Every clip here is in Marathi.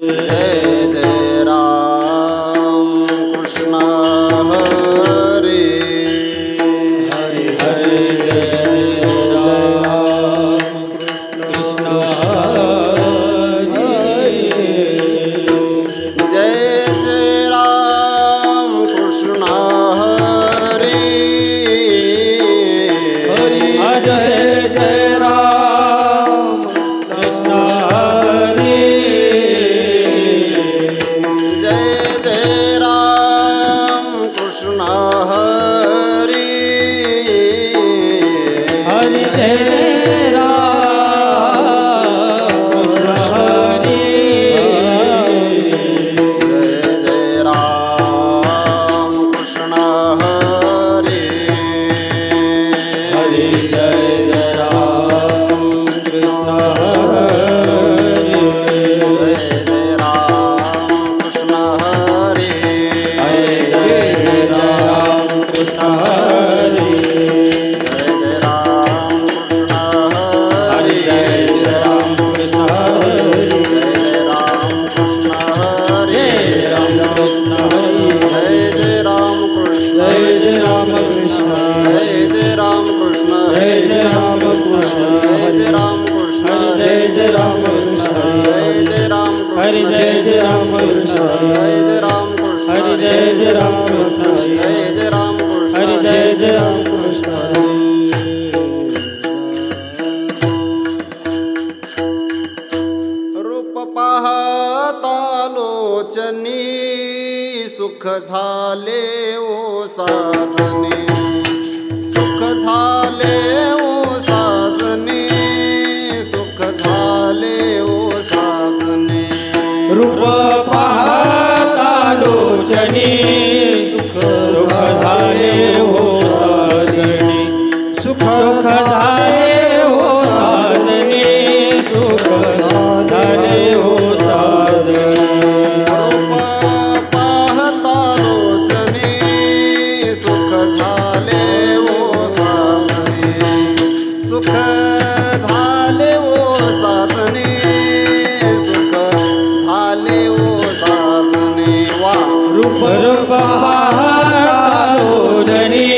जय जय राम कृष्ण हरे हरे हरे जय राम कृष्ण हरे जय जय राम कृष्ण हरे हरे जय जय राम कृष्ण हरे जय जय राम कृष्ण हरे हरे जय राम कृष्ण हरे जय जय राम कृष्ण हरे हरे जय जय राम कृष्ण हरे जय जय राम कृष्ण हरे हरे जय राम कृष्ण हरे जय जय राम कृष्ण हरे जय राम कृष्ण हरे जय राम कृष्ण हरे राम कृष्ण हरे जय राम कृष्ण जय जय राम कृष्ण जय जय राम कृष्ण जय जय राम कृष्ण जय जय राम कृष्ण जय जय राम कृष्ण जय जय राम हरे जय जय राम कृष्ण जय जय राम कृष्ण हरे जय जय राम कृष्ण जय जय राम कृष्ण हरे जय जय राम कृष्ण रूप पाहता लोचनी सुख झाले ओ साधने सुख झाले ओ साधने सुख झाले ओ साधने रूप पाहता लोचनी सुख झाले हो साधने सुख झाले हो साधने सुख झाले हो साधने रूप पाहता लोचनी सुख झाले ओ साधने सुख झाले ओ साधने सुख झाले ओ साधने वा रूप पाहता लोचनी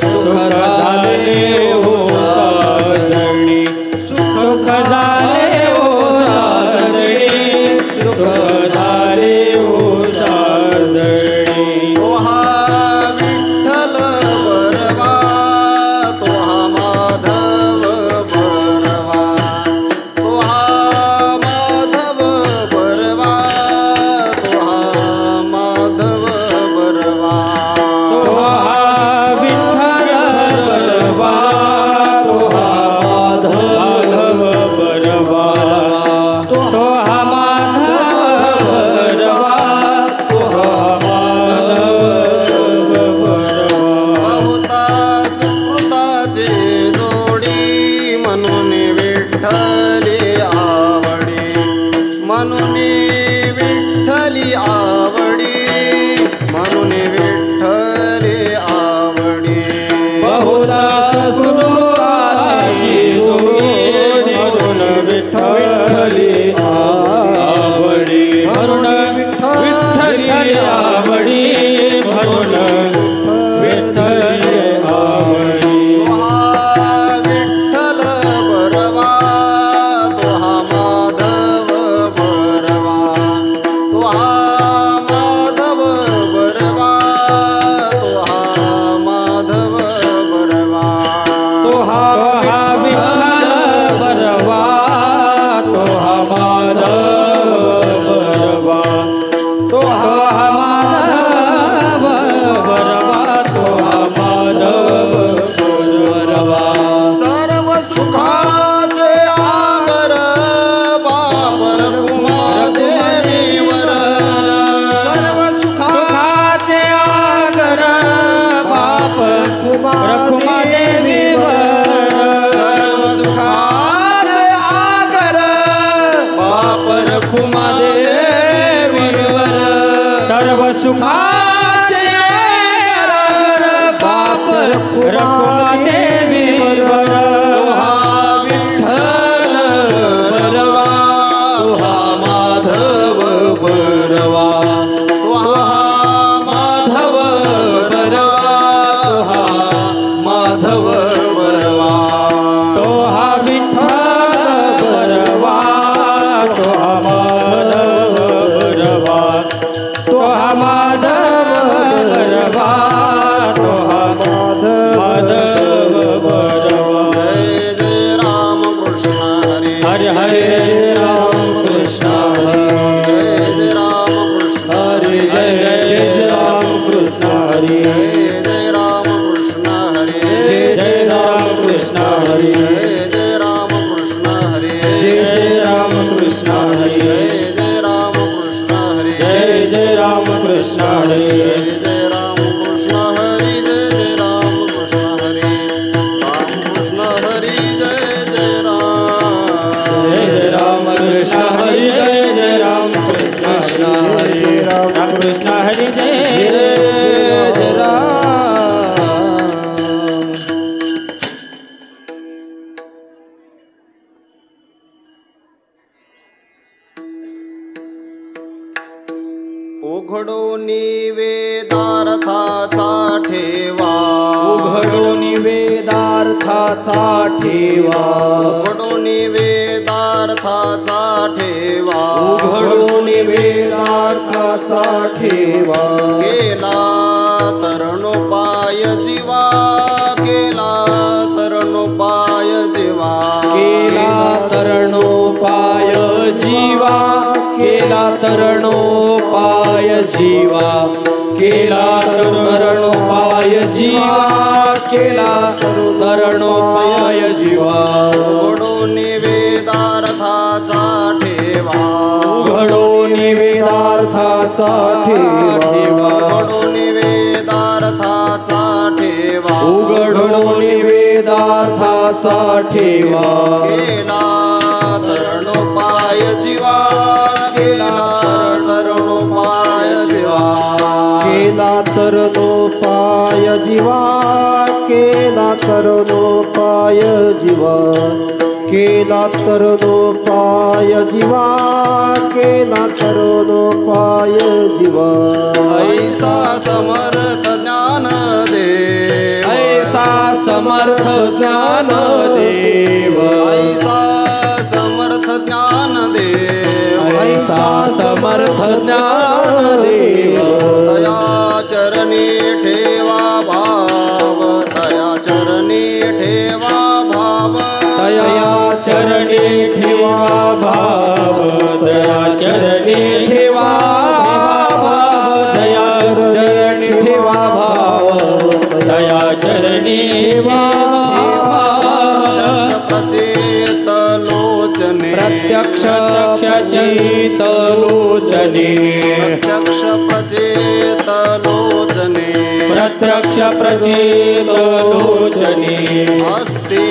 सुख झाले हो साधने सुख झाले हो साधने सुख झाले हो साधने तो हा विठ्ठल बरवा तो हा माधव बरवा तो हा माधव बरवा तो हा माधव बरवा तो हा विठ्ठल बरवा तो हा माधव बरवा तो हा माधव बरवा तो हा माधव बरवा बहुता सुकृताचे जोडी म्हणून विठ्ठली आवडी म्हणून विठ्ठली आवडी म्हणून विठ्ठली आवडी बहुधा सुखाची जोडी म्हणून विठ्ठली आवडी म्हणून विठ्ठली आवडी म्हणून विठ्ठली आवडी तो हा विठ्ठल बरवा तो हा माधव बरवा तो हा माधव बरवा तो हा माधव बरवा तो हा विठ्ठल बरवा तो हा माधव बरवा तो हा माधव बरवा तो हा माधव बरवा सर्व सुखाचे आगर बाप रखुमादेवीवर सर्व सुखाचे आगर बाप रखुमादेवीवर सर्व सुखाचे आगर बाप रखुमादेवीवर सर्व सुखाचे आगर बाप रखुमादेवीवर तो हा विठ्ठल बरवा तो हा माधव हरे जय जय राम कृष्ण हरि जय जय राम कृष्ण हरि राम कृष्ण हरि जय जय राम कृष्ण हरि जय जय राम कृष्ण हरि राम कृष्ण हरि जय जय राम। उघडो निवेदार्थाचा ठेवा उघडो निवेदार्थाचा ठेवा उघडो निवेदार्थाचा ठेवा उघडो निवेदार्थाचा ठेवा केला तरणोपाय जीवा केला तरणोपाय जीवा केला तरणोपाय जीवा केला तरणोपाय जीवा केला तरणोपाय जीवा केला तरणोपाय जीवा उघडो निवेदार्थाचा ठेवा उघडो निवेदार्थाचा ठेवा उघडो निवेदार्थाचा ठेवा उघडो निवेदार्थाचा ठेवा केला तरणोपाय जीवा केला तरणोपाय जीवा केला तरणोपाय जीवा केला तरणोपाय जीवा केला तरणोपाय जीवा केला तरणोपाय जीवा ऐसा समर्थ ज्ञान देव ऐसा समर्थ ज्ञान देव ऐसा समर्थ ज्ञान देव ऐसा समर्थ ज्ञान देव तया चरणी ठेवा भाव तया चरणी ठेवा भाव तया चरणी ठेवा भाव तया चरणी ठेवा भाव तया चरणी ठेवा भाव तया चरणी ठेवा प्रचेत लोचने प्रत्यक्ष चित लोचने प्रत्यक्ष प्रचेत लोचने प्रत्यक्ष प्रचित लोचने अस्ति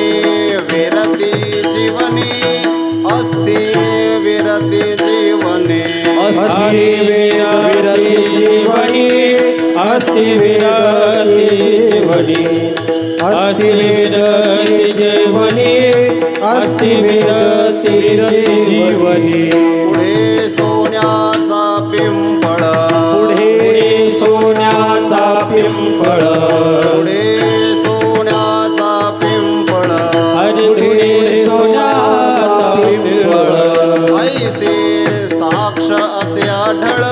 विरति जीवने अस्ति विरति जीवने अस्ति विरति जीवनि अस्ति विरति जीवनि अस्ति विरति जीवनि अस्ति विरति जीवनि पुढे सोन्याचा पिंपळ पुढे सोन्याचा पिंपळ पुढे सोन्याचा पिंपळ हरी पुढे सोन्याचा पिंपळ ऐसे साक्ष असे आढळ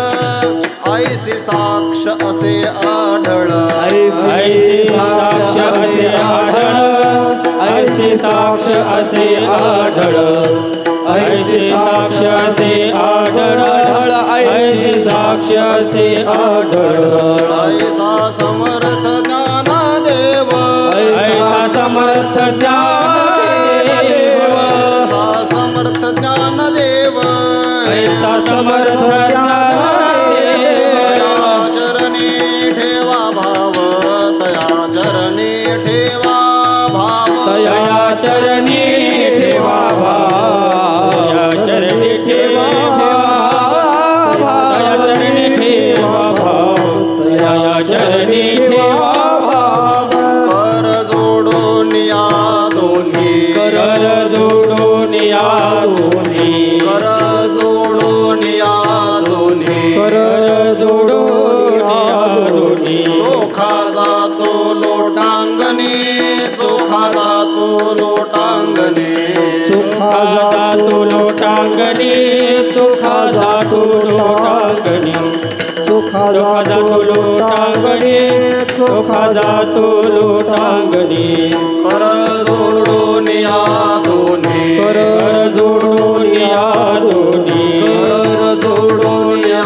ऐसे साक्ष असे आढळ ऐसे साक्ष असे आढळ ऐसे साक्ष असे आढळ ऐसे साक्ष असे आढळ ऐसे साक्ष असे आढळ ऐसा समर्थ ज्ञानदेव ऐसा समर्थ ज्ञानदेव ऐसा समर्थ ज्ञानदेव ऐसा समर्थ तया चरणी ठेवा भाव तया चरणी ठेवा भाव तया चरणी ठेवा भाव तया चरणी ठेवा भाव तया चरणी ठेवा भाव तया चरणी ठेवा भाव कर जोडून या दोन्ही कर जोडून या दोन्ही कर जोडून या दोन्ही कर जोडून या दोन्ही चोखा जातो लोटांगणी चोखा जातो लोटांगणी सुखा जातो लोटांगणी सुखा जातो लोटांगणी सुखा जातो लोटांगणी सुखा जातो लोटांगणी कर जोडून या दोन्ही कर जोडून या दोन्ही कर जोडून या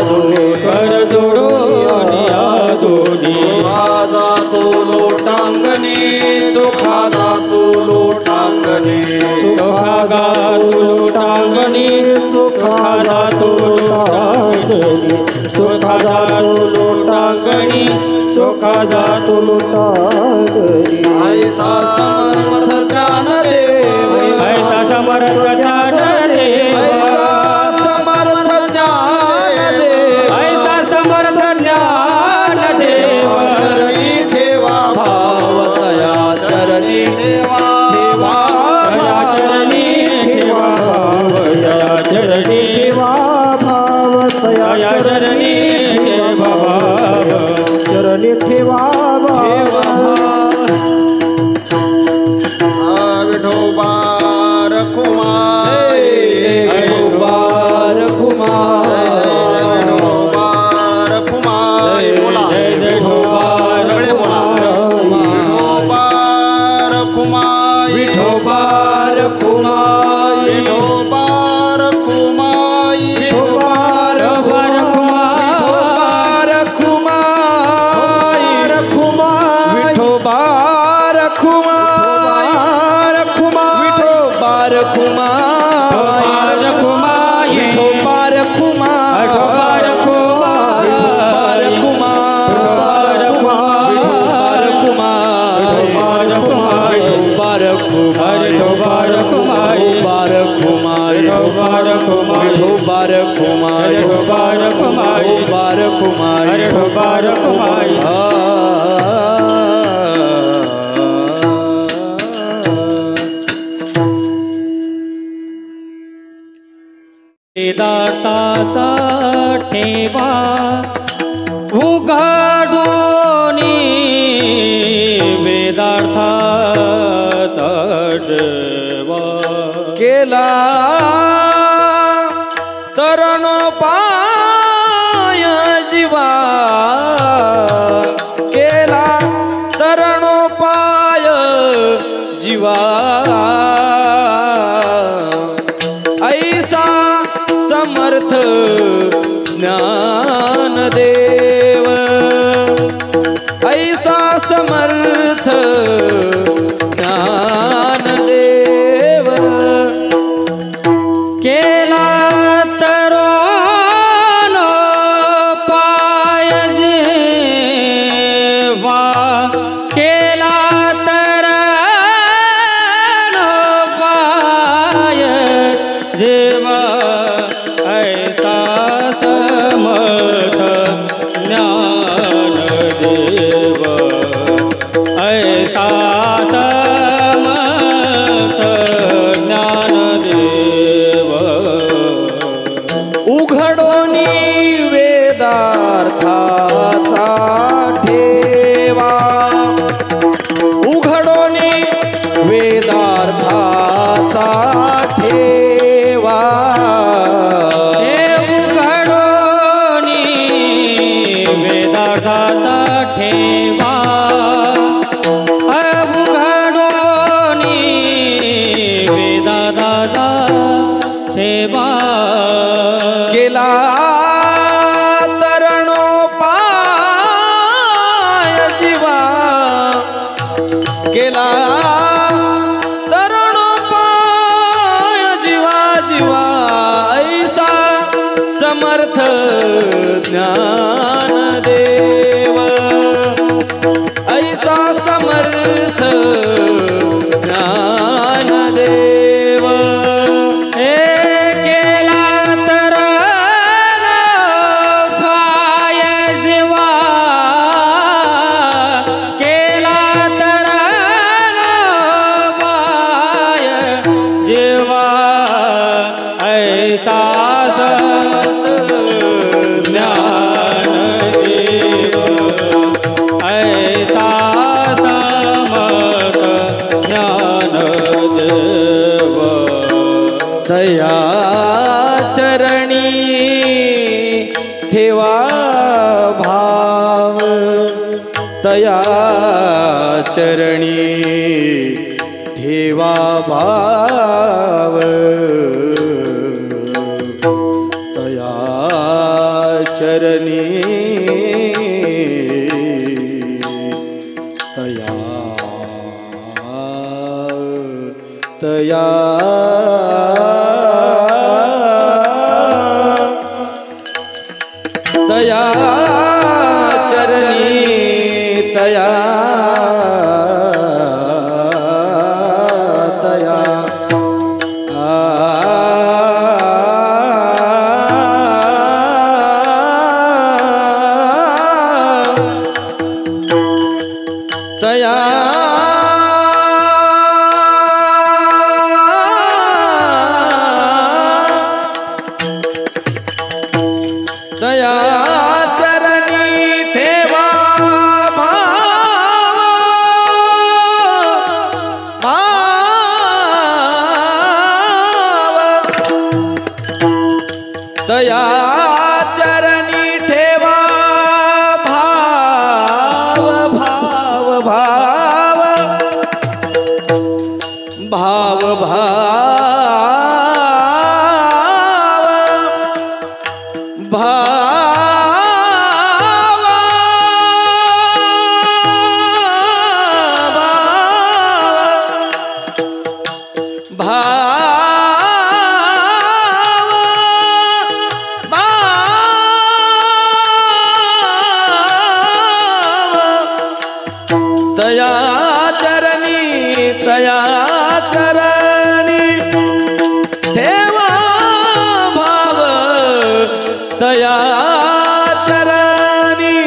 दोन्ही कर जोडून या दोन्ही चोखा जातो लोटांगणी चोखा जातो लोटांगणी सुखा जातो लोटांगणी सुखा जातो लोटांगणी सुखा जातो लोटांगणी सुखा जातो लोटांगणी ऐसा समर्थ ज्ञान देव ऐसा समर्थ ज्ञान देव समर्थ ज्ञान देव ऐसा समर्थ ज्ञान देव चरणी ठेवा भाव तया चरणी ठेवा दया चरणी ठेवा भाव दया चरणी ठेवा भाव दया चरणी ठेवा भाव चरणी ठेवा भाव विठोबा रखुमाई विठोबा रखुमाई विठोबा रखुमाई बोला जय विठोबा सगळे बोला विठोबा रखुमाई विठोबा रखुमाई विठोबा रखुमाई विठोबा रखुमाई विठोबा रखुमाई विठोबा रखुमाई विठोबा रखुमाई वेदांताचा ठेवा उघडूनी वेदार्थाचा ठेवा केला तरणोपाय जीवा केला तरणोपाय जीवा ऐसा समर्थ ज्ञानदेव ऐसा समर्थ ज्ञानदेव केला तरोन पाय देवा केला तरण पाय देवा ऐसा समर्थ ज्ञानदेव ऐसा समर्थ ज्ञानदेव उघडोनी वेदार्थाचा ठेवा उघडोनी वेदार्थाचा ठेवा हे उघडोनी वेदार्थाचा ठेवा उघडोनी वेदार्थाचा ठेवा केला तरणोपाय जीवा केला तरणोपाय जीवा जीवा ऐसा समर्थ ज्ञानदेव ऐसा समर्थ ज्ञानदेव हे केला तरण पाय जीवा केला तरण पाय जीवा ऐसा ज्ञानदेव ऐसा समर्थ ज्ञानदेव दया चरणी ठेवा भाव दया चरणी ठेवा भाव दया चरणी तया तया चरणी ठेवा भाव भाव भाव भाव भाव तया चरणी ठेवा भाव तया चरणी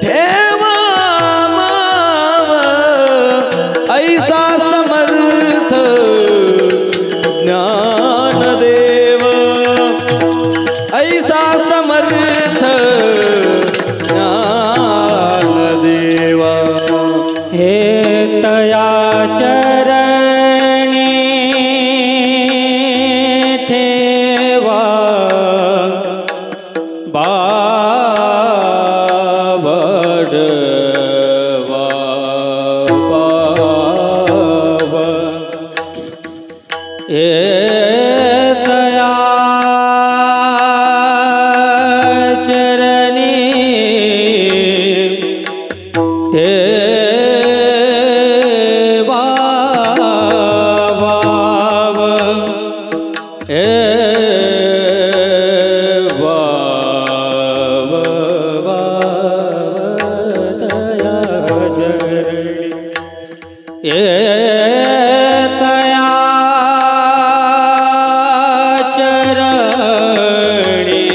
ठेवा भाव ऐसा समर्थ ज्ञानदेव ऐसा समर्थ ज्ञानदेव हे तया चरणी ठेवा बावडवा बाव हे तया चरणी ठेवा भाव हे भाव तया चरणी हे तया चरणी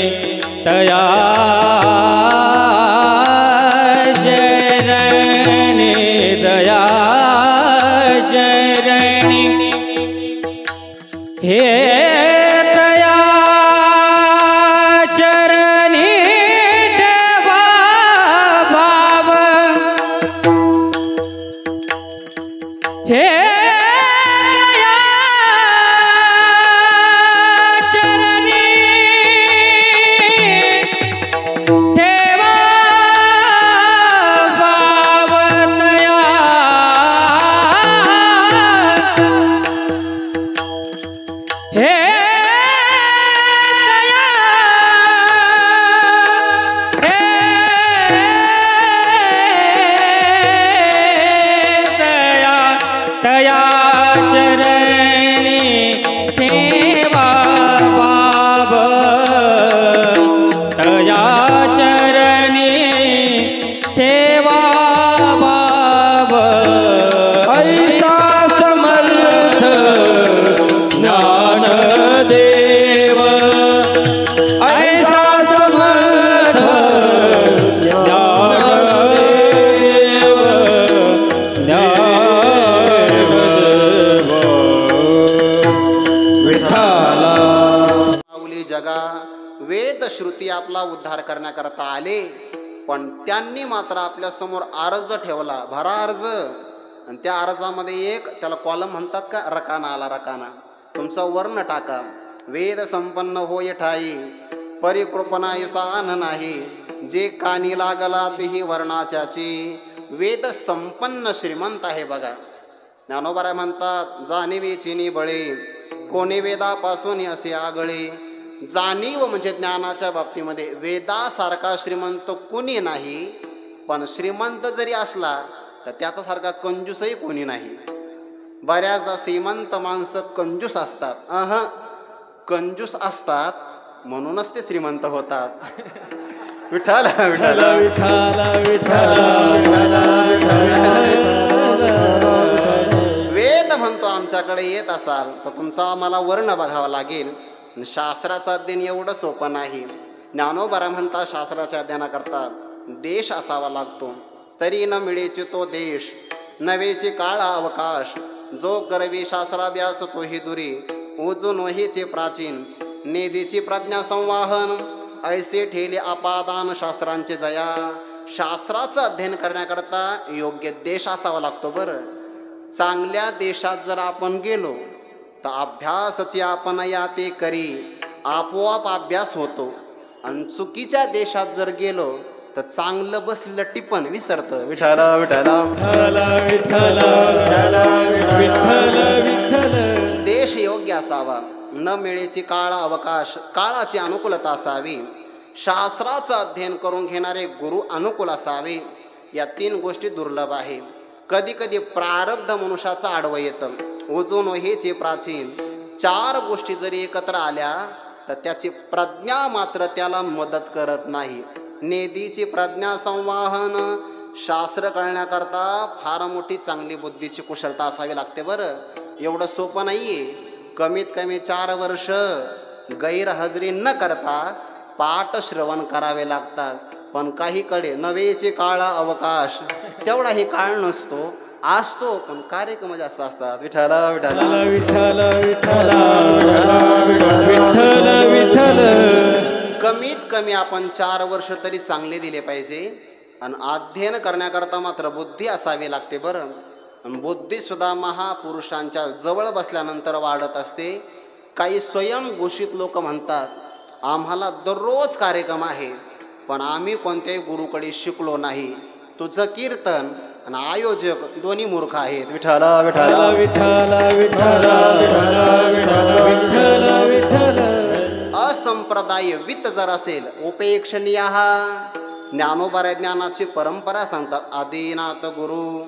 तया चरणी दया चरणी हे तया चरणी ठेवा भाव हे चरणी ठेवा भाव तया हे तया चरणी ठेवा भाव तया चरणी ठेवा भाव ऐसा समर्थ ज्ञानदेव ऐसा समर्थ ज्ञानदेव माऊली जगा वेद श्रुती आपला उद्धार करण्याकरता आले, पण त्यांनी मात्र आपल्या समोर अर्ज ठेवला, भरा अर्ज. आणि त्या अर्जामध्ये एक त्याला कॉलम म्हणतात का, रकाना आला रकाना, तुमचा वर्ण टाका. वेद संपन्न होय ठाई परिकृपणा सान नाही, जे कानी लागला तेही वर्णाच्याची. वेद संपन्न श्रीमंत आहे बघा. ज्ञानोबा म्हणतात, जाणीवेची निबळे कोणी वेदापासून असे आगळे. जाणीव म्हणजे ज्ञानाच्या बाबतीमध्ये वेदासारखा श्रीमंत कोणी नाही, पण श्रीमंत जरी असला तर त्याच्यासारखा कंजूसही कोणी नाही. बऱ्याचदा श्रीमंत माणसं कंजूस असतात, कंजूस असतात म्हणूनच ते श्रीमंत होतात. विठ्ठल विठ्ठल विठ्ठल वेद म्हणतो आमच्याकडे येत असाल तर तुमचा आम्हाला वर्ण बघावा लागेल. शास्त्राचं अध्ययन एवढं सोपं नाही. ज्ञानोबा म्हणतात, शास्त्राच्या अध्ययनाकरता देश असावा लागतो, तरी न मिळेचे तो देश. नवेचे काळ अवकाश, जो करवी शास्त्राभ्यास तोही दुरी. उजू नोहीचे प्राचीन, नेदीची प्रज्ञा संवाहन. ऐसे ठेले अपादान शास्त्रांचे जया. शास्त्राचं अध्ययन करण्याकरता योग्य देश असावा लागतो. बरं, चांगल्या देशात जर आपण गेलो तर अभ्यासाची आपण या ते करी. आपोआप अभ्यास होतो. आणि चुकीच्या देशात जर गेलो तर चांगलं बसलेलं टिपण विसरतं. विठ्ठल विठ्ठल विठ्ठल विठ्ठल विठ्ठल. देश योग्य असावा, न मिळेची काळ अवकाश, काळाची अनुकूलता असावी, शास्त्राचं अध्ययन करून घेणारे गुरु अनुकूल असावे. या 3 गोष्टी दुर्लभ आहे. कधी कधी प्रारब्ध मनुष्याचं आडवं येतं. ओजोन हेचे प्राचीन 4 गोष्टी जरी एकत्र आल्या तर त्याची प्रज्ञा मात्र त्याला मदत करत नाही. नेदीची प्रज्ञा संवाहन, शास्त्र कळण्याकरता फार मोठी चांगली बुद्धीची कुशलता असावी लागते. बरं, एवढं सोपं नाही आहे. कमीत कमी 4 वर्ष गैरहजरी न करता पाठ श्रवण करावे लागतात. पण काहीकडे नवेचे काळ अवकाश, तेवढाही काळ नसतो, असतो पण कार्यक्रम जास्त असतात. विठ्ठल विठ्ठल विठ्ठल विठ्ठल विठ्ठल विठ्ठल. कमीत कमी आपण 4 वर्ष तरी चांगले दिले पाहिजे. आणि अध्ययन करण्याकरता मात्र बुद्धी असावी लागते. बरं, बुद्धीसुद्धा महापुरुषांच्या जवळ बसल्यानंतर वाढत असते. काही स्वयंघोषित लोक म्हणतात आम्हाला दररोज कार्यक्रम आहे पण आम्ही कोणत्याही गुरुकडे शिकलो नाही. तुझं कीर्तन आणि आयोजक दोन्ही मूर्ख आहेत. विठ्ठल विठ्ठल विठ्ठल विठ्ठल विठ्ठल विठ्ठल. असंप्रदाय वित्त जर असेल, उपेक्षणीय ज्ञानोबा ज्ञानाची परंपरा सांगतात. आदिनाथ गुरु,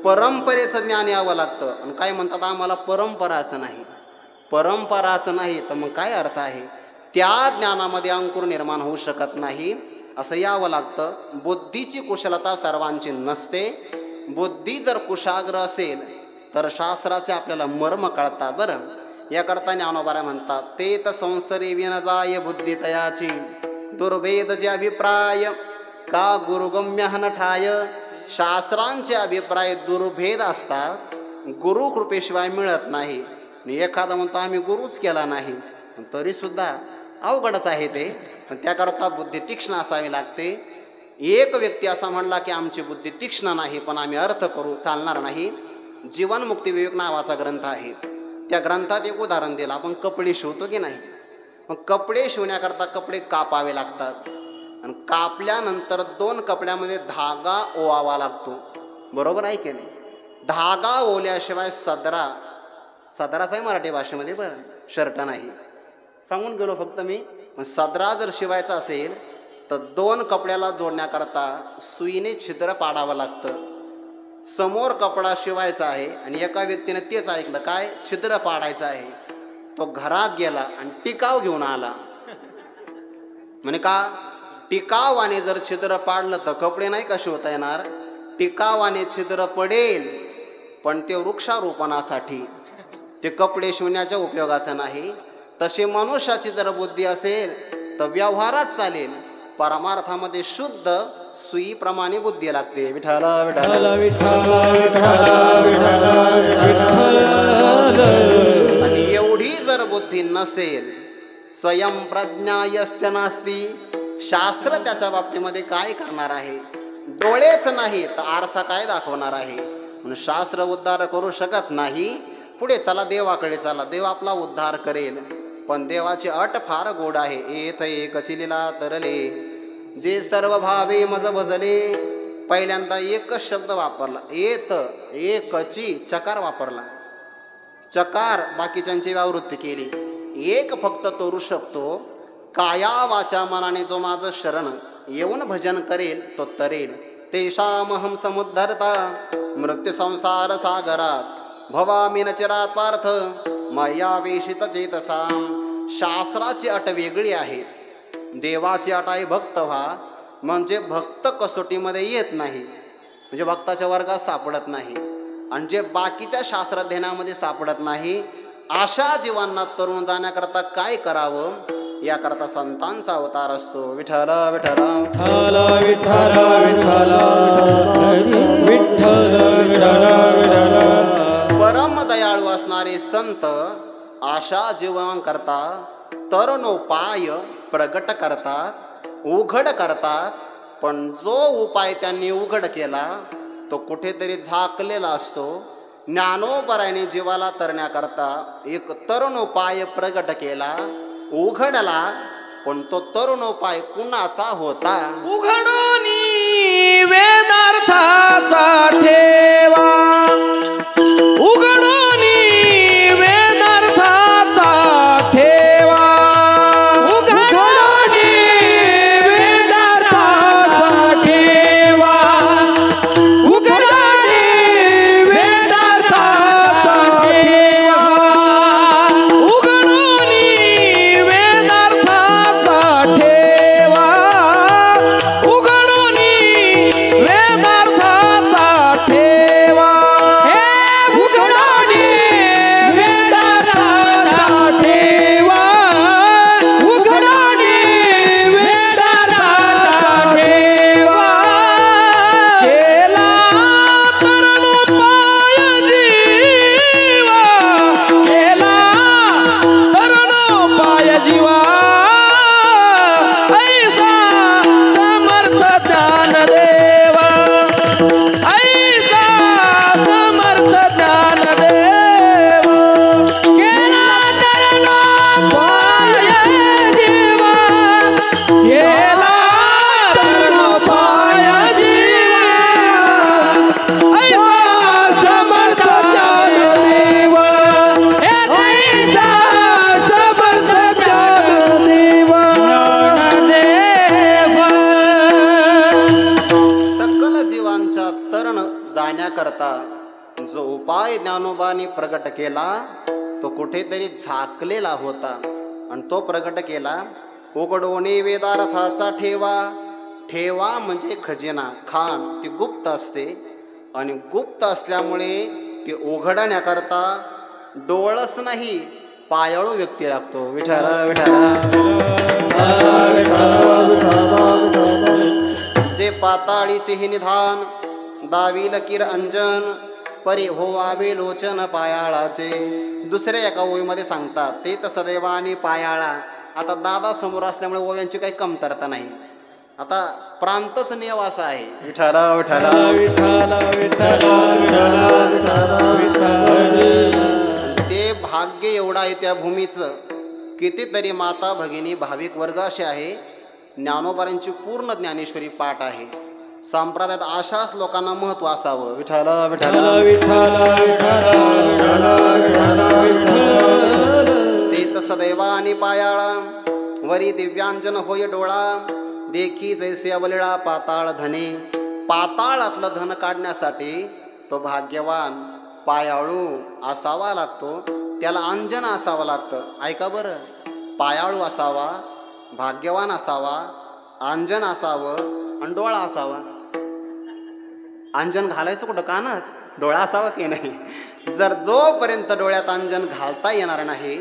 परंपरेचं ज्ञान यावं लागतं. आणि काय म्हणतात आम्हाला परंपराचं नाही. परंपराचं नाही तर मग काय अर्थ आहे? त्या ज्ञानामध्ये अंकुर निर्माण होऊ शकत नाही. असं यावं लागतं. बुद्धीची कुशलता सर्वांची नसते. बुद्धी जर कुशाग्र असेल तर शास्त्राचे आपल्याला मर्म कळतात. बरं, याकरता ज्ञानोबा म्हणतात ते तर संसरी विन जाय बुद्धी तयाची, दुर्भेद जे अभिप्राय का गुरुगम्य हन ठाय. शास्त्रांचे अभिप्राय दुर्भेद असतात, गुरु कृपेशिवाय मिळत नाही. एखादा म्हणतो आम्ही गुरुच केला नाही, तरीसुद्धा अवघडच आहे ते. पण त्याकरता बुद्धी तीक्ष्ण असावी लागते. एक व्यक्ती असा म्हणला की आमची बुद्धी तीक्ष्ण नाही पण आम्ही अर्थ करू, चालणार नाही. जीवनमुक्ती विवेक नावाचा ग्रंथ आहे. त्या ग्रंथात एक उदाहरण दिलं. आपण कपडे शिवतो की नाही, मग कपडे शिवण्याकरता कपडे कापावे लागतात आणि कापल्यानंतर 2 कपड्यामध्ये धागा ओवावा लागतो. बरोबर आहे की नाही? धागा ओवल्याशिवाय सदराच आहे मराठी भाषेमध्ये. बरं, शर्ट नाही सांगून गेलो फक्त मी. सदरा जर शिवायचा असेल तर 2 कपड्याला जोडण्याकरता सुईने छिद्र पाडावं लागतं. समोर कपडा शिवायचा आहे आणि एका व्यक्तीने तेच ऐकलं, काय छिद्र पाडायचं आहे. तो घरात गेला आणि टिकाव घेऊन आला. म्हणे का टिकावाने जर छिद्र पाडलं तर कपडे नाही का शिवता येणार. टिकावाने छिद्र पडेल पण ते वृक्षारोपणासाठी, ते कपडे शिवण्याच्या उपयोगाचं नाही. तसे मनुष्याची जर बुद्धी असेल तर व्यवहारात चालेल, परमार्थामध्ये शुद्ध सुईप्रमाणे बुद्धी लागते. विठ्ठल विठ्ठल विठ्ठल आणि एवढी जर बुद्धी नसेल, स्वयंप्रज्ञा यस्य नास्ती, शास्त्र त्याच्या बाबतीमध्ये काय करणार आहे? डोळेच नाही तर आरसा काय दाखवणार आहे? म्हणून शास्त्र उद्धार करू शकत नाही. पुढे चला, देवाकडे चला, देव आपला उद्धार करेल. पण देवाची अट फार गोड आहे. येत एकची लीला तरले, जे सर्व भावे मज भजले. पहिल्यांदा एकच शब्द वापरला, येत एकची, चकार वापरला. चकार बाकीच्यांची व्यावृत्ती केली. एक फक्त तोरू शकतो. काया वाचा मनाने जो माझं शरण येऊन भजन करेल तो तरेल. तेषामहं समुद्धरता मृत्यू संसार सागरात भवामी न चिरात पार्थ मया वेशित चेतसाम. शास्त्राची अट वेगळी आहे. देवाची अट आहे भक्त व्हा. म्हणजे भक्त कसोटीमध्ये येत नाही, म्हणजे भक्ताच्या वर्गात सापडत नाही. आणि जे बाकीच्या शास्त्राध्ययनामध्ये सापडत नाही, अशा जीवांना तरुण जाण्याकरता काय करावं याकरता संतांचा अवतार असतो. विठ्ठल विठ्ठल विठ्ठल विठ्ठल विठ्ठल. परम दयाळू असणारे संत आशा जीवांकरता तरुणोपाय प्रगट करतात, उघड करतात. पण जो उपाय त्यांनी उघड केला तो कुठेतरी झाकलेला असतो. ज्ञानोबराने जीवाला तरण्याकरता एक तरुण उपाय प्रगट केला. उघडला, पण तो तरुण उपाय कुणाचा होता? उघडोनी वेदार्थाचा ठेवा, उघडोनी वेदार्थाचा ठेवा, उघडोनी वेदार्थाचा ठेवा, उघडोनी वेदार्थाचा ठेवा, उघडोनी वेदार्थाचा ठेवा, उघडोनी वेदार्थाचा ठेवा, हे उघडोनी वेदार्थाचा ठेवा, उघडोनी वेदार्थाचा ठेवा, केला तरुणोपाय जीवा, केला तरुणोपाय जीवा, ऐसा समर्थ ज्ञानदेवा, ऐसा समर्थ ज्ञानदेवा, केला तरुणोपाय जीवा, केला तरुणोपाय जीवा, ऐसा समर्थ ज्ञानदेवा, ऐसा समर्थ ज्ञानदेवा, ज्ञानदेवा. सकल जीवांच्या तरण जाण्याकरता जो उपाय ज्ञानोबाने प्रगट केला तो कुठेतरी झाकलेला होता, आणि तो प्रगट केला. उघडोने वेदार्थाचा ठेवा, ठेवा म्हणजे खजिना, खान ती गुप्त असते, आणि गुप्त असल्यामुळे ती उघडण्याकरता डोळस नाही पायाळू व्यक्ती लागतो. विठाला विठाला जे पाताळीचे हे निधान, दावील किर अंजन, परी होवावे लोचन पायाळाचे. दुसऱ्या एका ओवीमध्ये सांगतात ते तर सदैवानी पायाळा. आता दादा समोर असल्यामुळे ओव्यांची काही कमतरता नाही. आता प्रांतच निवास आहे. विठाला विठाला विठ्ठला विठ्ठला ते भाग्य एवढं आहे त्या भूमीचं. कितीतरी माता भगिनी भाविक वर्ग असे आहे, ज्ञानोबारांची पूर्ण ज्ञानेश्वरी पाठ आहे. संप्रदायात अशाच लोकांना महत्त्व असावं. विठाला विठाला ते तर सदैवा आणि पायाळा, वरी दिव्यांजन होय डोळा, देखी जैसे अवलिळा पाताळ धने. पाताळातलं धन काढण्यासाठी तो भाग्यवान पायाळू असावा लागतो, त्याला अंजन असावं लागतं. ऐका बरं, पायाळू असावा, भाग्यवान असावा, अंजन असावं आणि डोळा असावा. अंजन घालायचं कुठं? कानात. डोळा असावा की नाही? जर जोपर्यंत डोळ्यात अंजन घालता येणार नाही,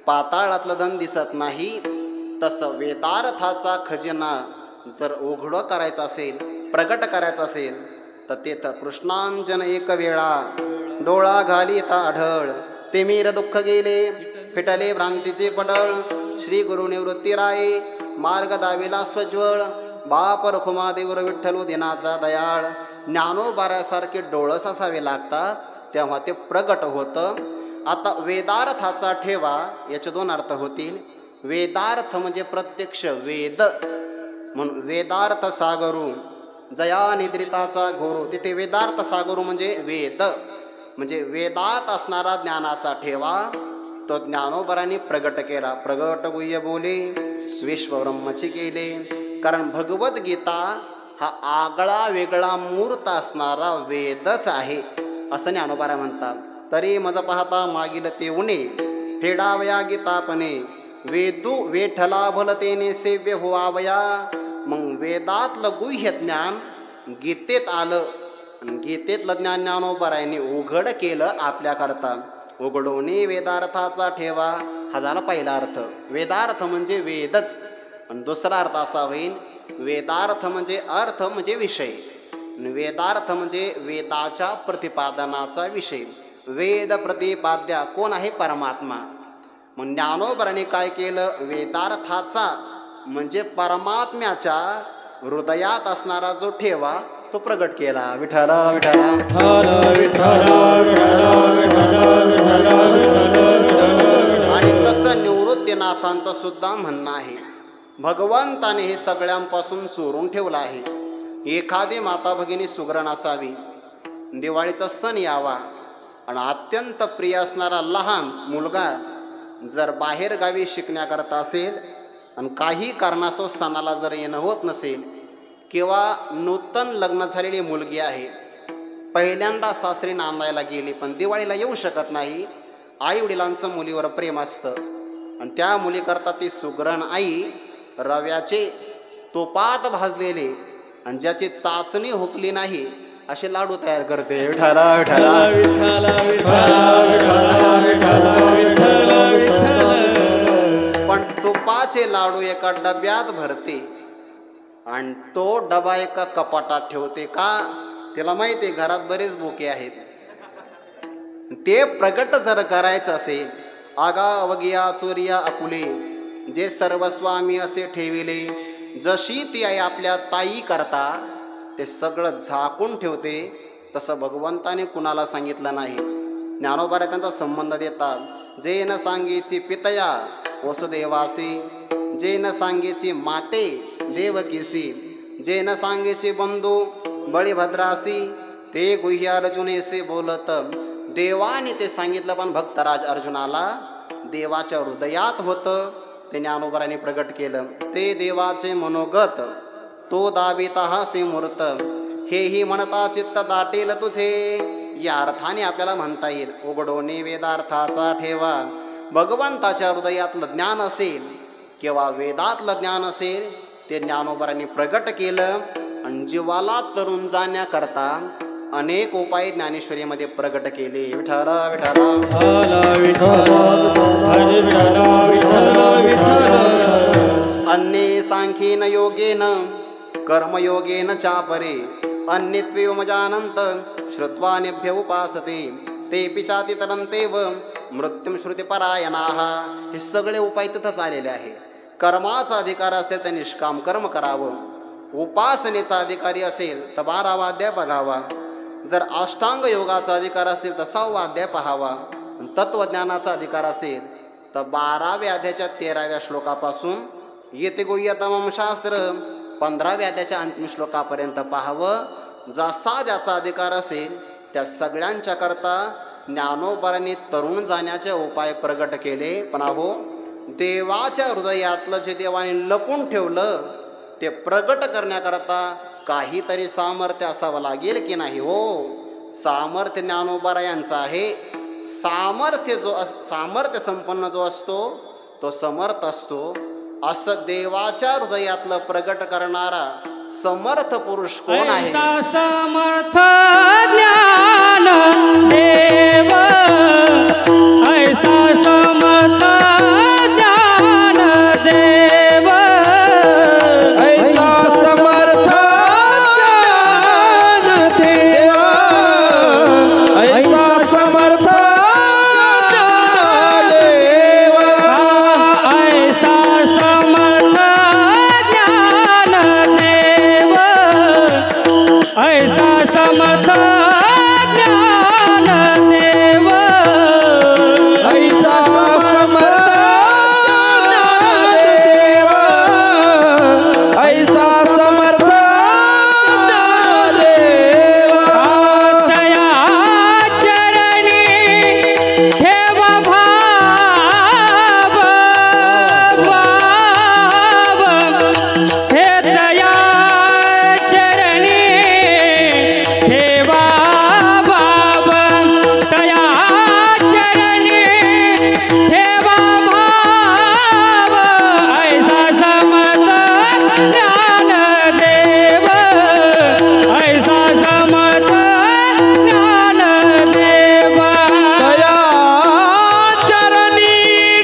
पाताळातलं धन दिसत नाही, तसं वेदार्थाचा खजिना जर उघडं करायचं असेल, प्रगट करायचं असेल, तर तेथं कृष्णांजन एक वेळा डोळा घालीता आढळ. ते मीर दुःख गेले, फिटले भ्रांतीचे पडळ. श्री गुरु निवृत्ती राये, मार्ग दाविला स्वज्वळ. बाप रखुमादेवर विठ्ठलू दिनाचा दयाळ. ज्ञानोबाऱ्यासारखे डोळस असावे लागतात, तेव्हा ते प्रगट होतं. आता वेदार्थाचा ठेवा याचे दोन अर्थ होतील. वेदार्थ म्हणजे प्रत्यक्ष वेद, म्हणून वेदार्थ सागरू जया निद्रिताचा घोरू. तिथे वेदार्थ सागरू म्हणजे वेद, म्हणजे वेदात असणारा ज्ञानाचा ठेवा तो ज्ञानोबरांनी प्रगट केला. प्रगट गुह्य बोले विश्वब्रह्मची केले. कारण भगवद्गीता हा आगळा वेगळा मूर्त असणारा वेदच आहे असं ज्ञानोबारा म्हणतात. तरी मज पाहता मागील ते उणे, फेडावया गीतापणे. वेदू वेठला भलतेने सेव्य व्हावया. मग वेदातलं गुह्य ज्ञान गीतेत आलं, गीतेतलं ज्ञान ज्ञानोबारायांनी उघड केलं आपल्याकरता. उघडोनी वेदार्थाचा ठेवा हा झाला पहिला अर्थ. वेदार्थ म्हणजे वेदच. आणि दुसरा अर्थ असा होईल, वेदार्थ म्हणजे अर्थ म्हणजे विषय, वेदार्थ म्हणजे वेदाच्या प्रतिपादनाचा विषय. वेद प्रतिपाद्या कोण आहे? परमात्मा. मग ज्ञानोबरांनी काय केलं? वेदार्थाचा म्हणजे परमात्म्याच्या हृदयात असणारा जो ठेवा तो प्रगट केला. विठाला विठाला. आणि तसं निवृत्तीनाथांचं सुद्धा म्हणणं आहे. भगवंताने हे सगळ्यांपासून चोरून ठेवलं आहे. एखादी माता भगिनी सुगरण असावी, दिवाळीचा सण यावा आणि अत्यंत प्रिय असणारा लहान मुलगा जर बाहेर गावी शिकण्याकरता असेल आणि काही कारणास्तव सणाला जर येणं होत नसेल, किंवा नूतन लग्न झालेली मुलगी आहे, पहिल्यांदा सासरी नांदायला गेली पण दिवाळीला येऊ शकत नाही, आई वडिलांचं मुलीवर प्रेम असतं आणि त्या मुलीकरता ती सुगरण आई रव्याचे तुपात भाजलेले आणि ज्याची चाचणी हुकली नाही असे लाडू तयार करते. विठ्ठला विठ्ठला पण तुपाचे लाडू एका डब्यात भरते आणि तो डबा एका कपाटात ठेवते. का? तिला माहिती आहे घरात बरेच भुके आहेत. ते प्रगट जर करायचं असेल, आगा अवगिया चोरिया आपुले जे सर्वस्वामी असे ठेविले, जशी ती आई आपल्या ताई करता ते सगळं झाकून ठेवते, तसं भगवंताने कुणाला सांगितलं नाही. ज्ञानोबारा त्यांचा संबंध देतात. जे न सांगेची पितया वसुदेवासी, जे न सांगेची माते देवकीसी, जे न सांगेची बंधू बळीभद्रासी, ते गुह्य अर्जुनेसे बोलत. देवाने ते सांगितलं पण भक्तराज अर्जुनाला देवाच्या हृदयात होतं, ते ज्ञानोबाराने प्रगट केलं. ते देवाचे मनोगत तो दाविता हासे मूर्त, हेही म्हणता चित्त दाटेल तुझे. या अर्थाने आपल्याला म्हणता येईल, उघडोने वेदार्थाचा ठेवा. भगवंताच्या हृदयातलं ज्ञान असेल किंवा वेदातलं ज्ञान असेल, ते ज्ञानोबारांनी प्रगट केलं आणि जीवाला तरुण जाण्याकरता अनेक उपाय ज्ञानेश्वरीमध्ये प्रगट केले. विठ्ठला अन्ये सांख्येन योगेन कर्मयोगेन चापरे, अन्यत्वेवमजानन्त श्रुत्वा निभ्य उपासते, तेऽपि चातितरन्तेव मृत्युं श्रुतिपरायणाः. हे सगळे उपाय तिथंच आलेले आहे. कर्माचा अधिकार असेल तर निष्काम कर्म करावं, उपासनेचा अधिकारी असेल तर 12वा अध्याय बघावा, जर अष्टांग योगाचा अधिकार असेल तर 6वा अध्याय पाहावा, तत्वज्ञानाचा अधिकार असेल तर 12व्या अध्यायाच्या 13व्या श्लोकापासून येते गुह्यतमं शास्त्र 15व्या अध्यायाच्या अंतिम श्लोकापर्यंत पाहावं. जसा ज्याचा अधिकार असेल त्या सगळ्यांच्या करता ज्ञानोबारांनी तरुण जाण्याचे उपाय प्रगट केले. पण अहो, देवाच्या हृदयातलं जे देवाने लपून ठेवलं ते प्रगट करण्याकरता काहीतरी सामर्थ्य असावं लागेल की नाही? हो, सामर्थ्य ज्ञानोबारा यांचं आहे. सामर्थ्य संपन्न जो असतो तो समर्थ असतो. असं देवाच्या हृदयातलं प्रगट करणारा समर्थ पुरुष कोण आहे? समर्थ ज्ञान देव, ऐसा समर्थ ज्ञान देव, ऐसा समर्थ ज्ञान देव, ऐसा समर्थ ज्ञान देव, ऐसा समर्थ ज्ञान देव, ऐसा समर्थ ज्ञान देव, ऐसा समर्थ ज्ञान देव, ऐसा समर्थ ज्ञान देव. तया चरणी ठेव भाव, हे तया चरणी ठेवा भाव, तया चरणी ठेवा भाव, ऐसा समर्थ ज्ञान देव, ऐसा समर्थ ज्ञान देव, तया चरणी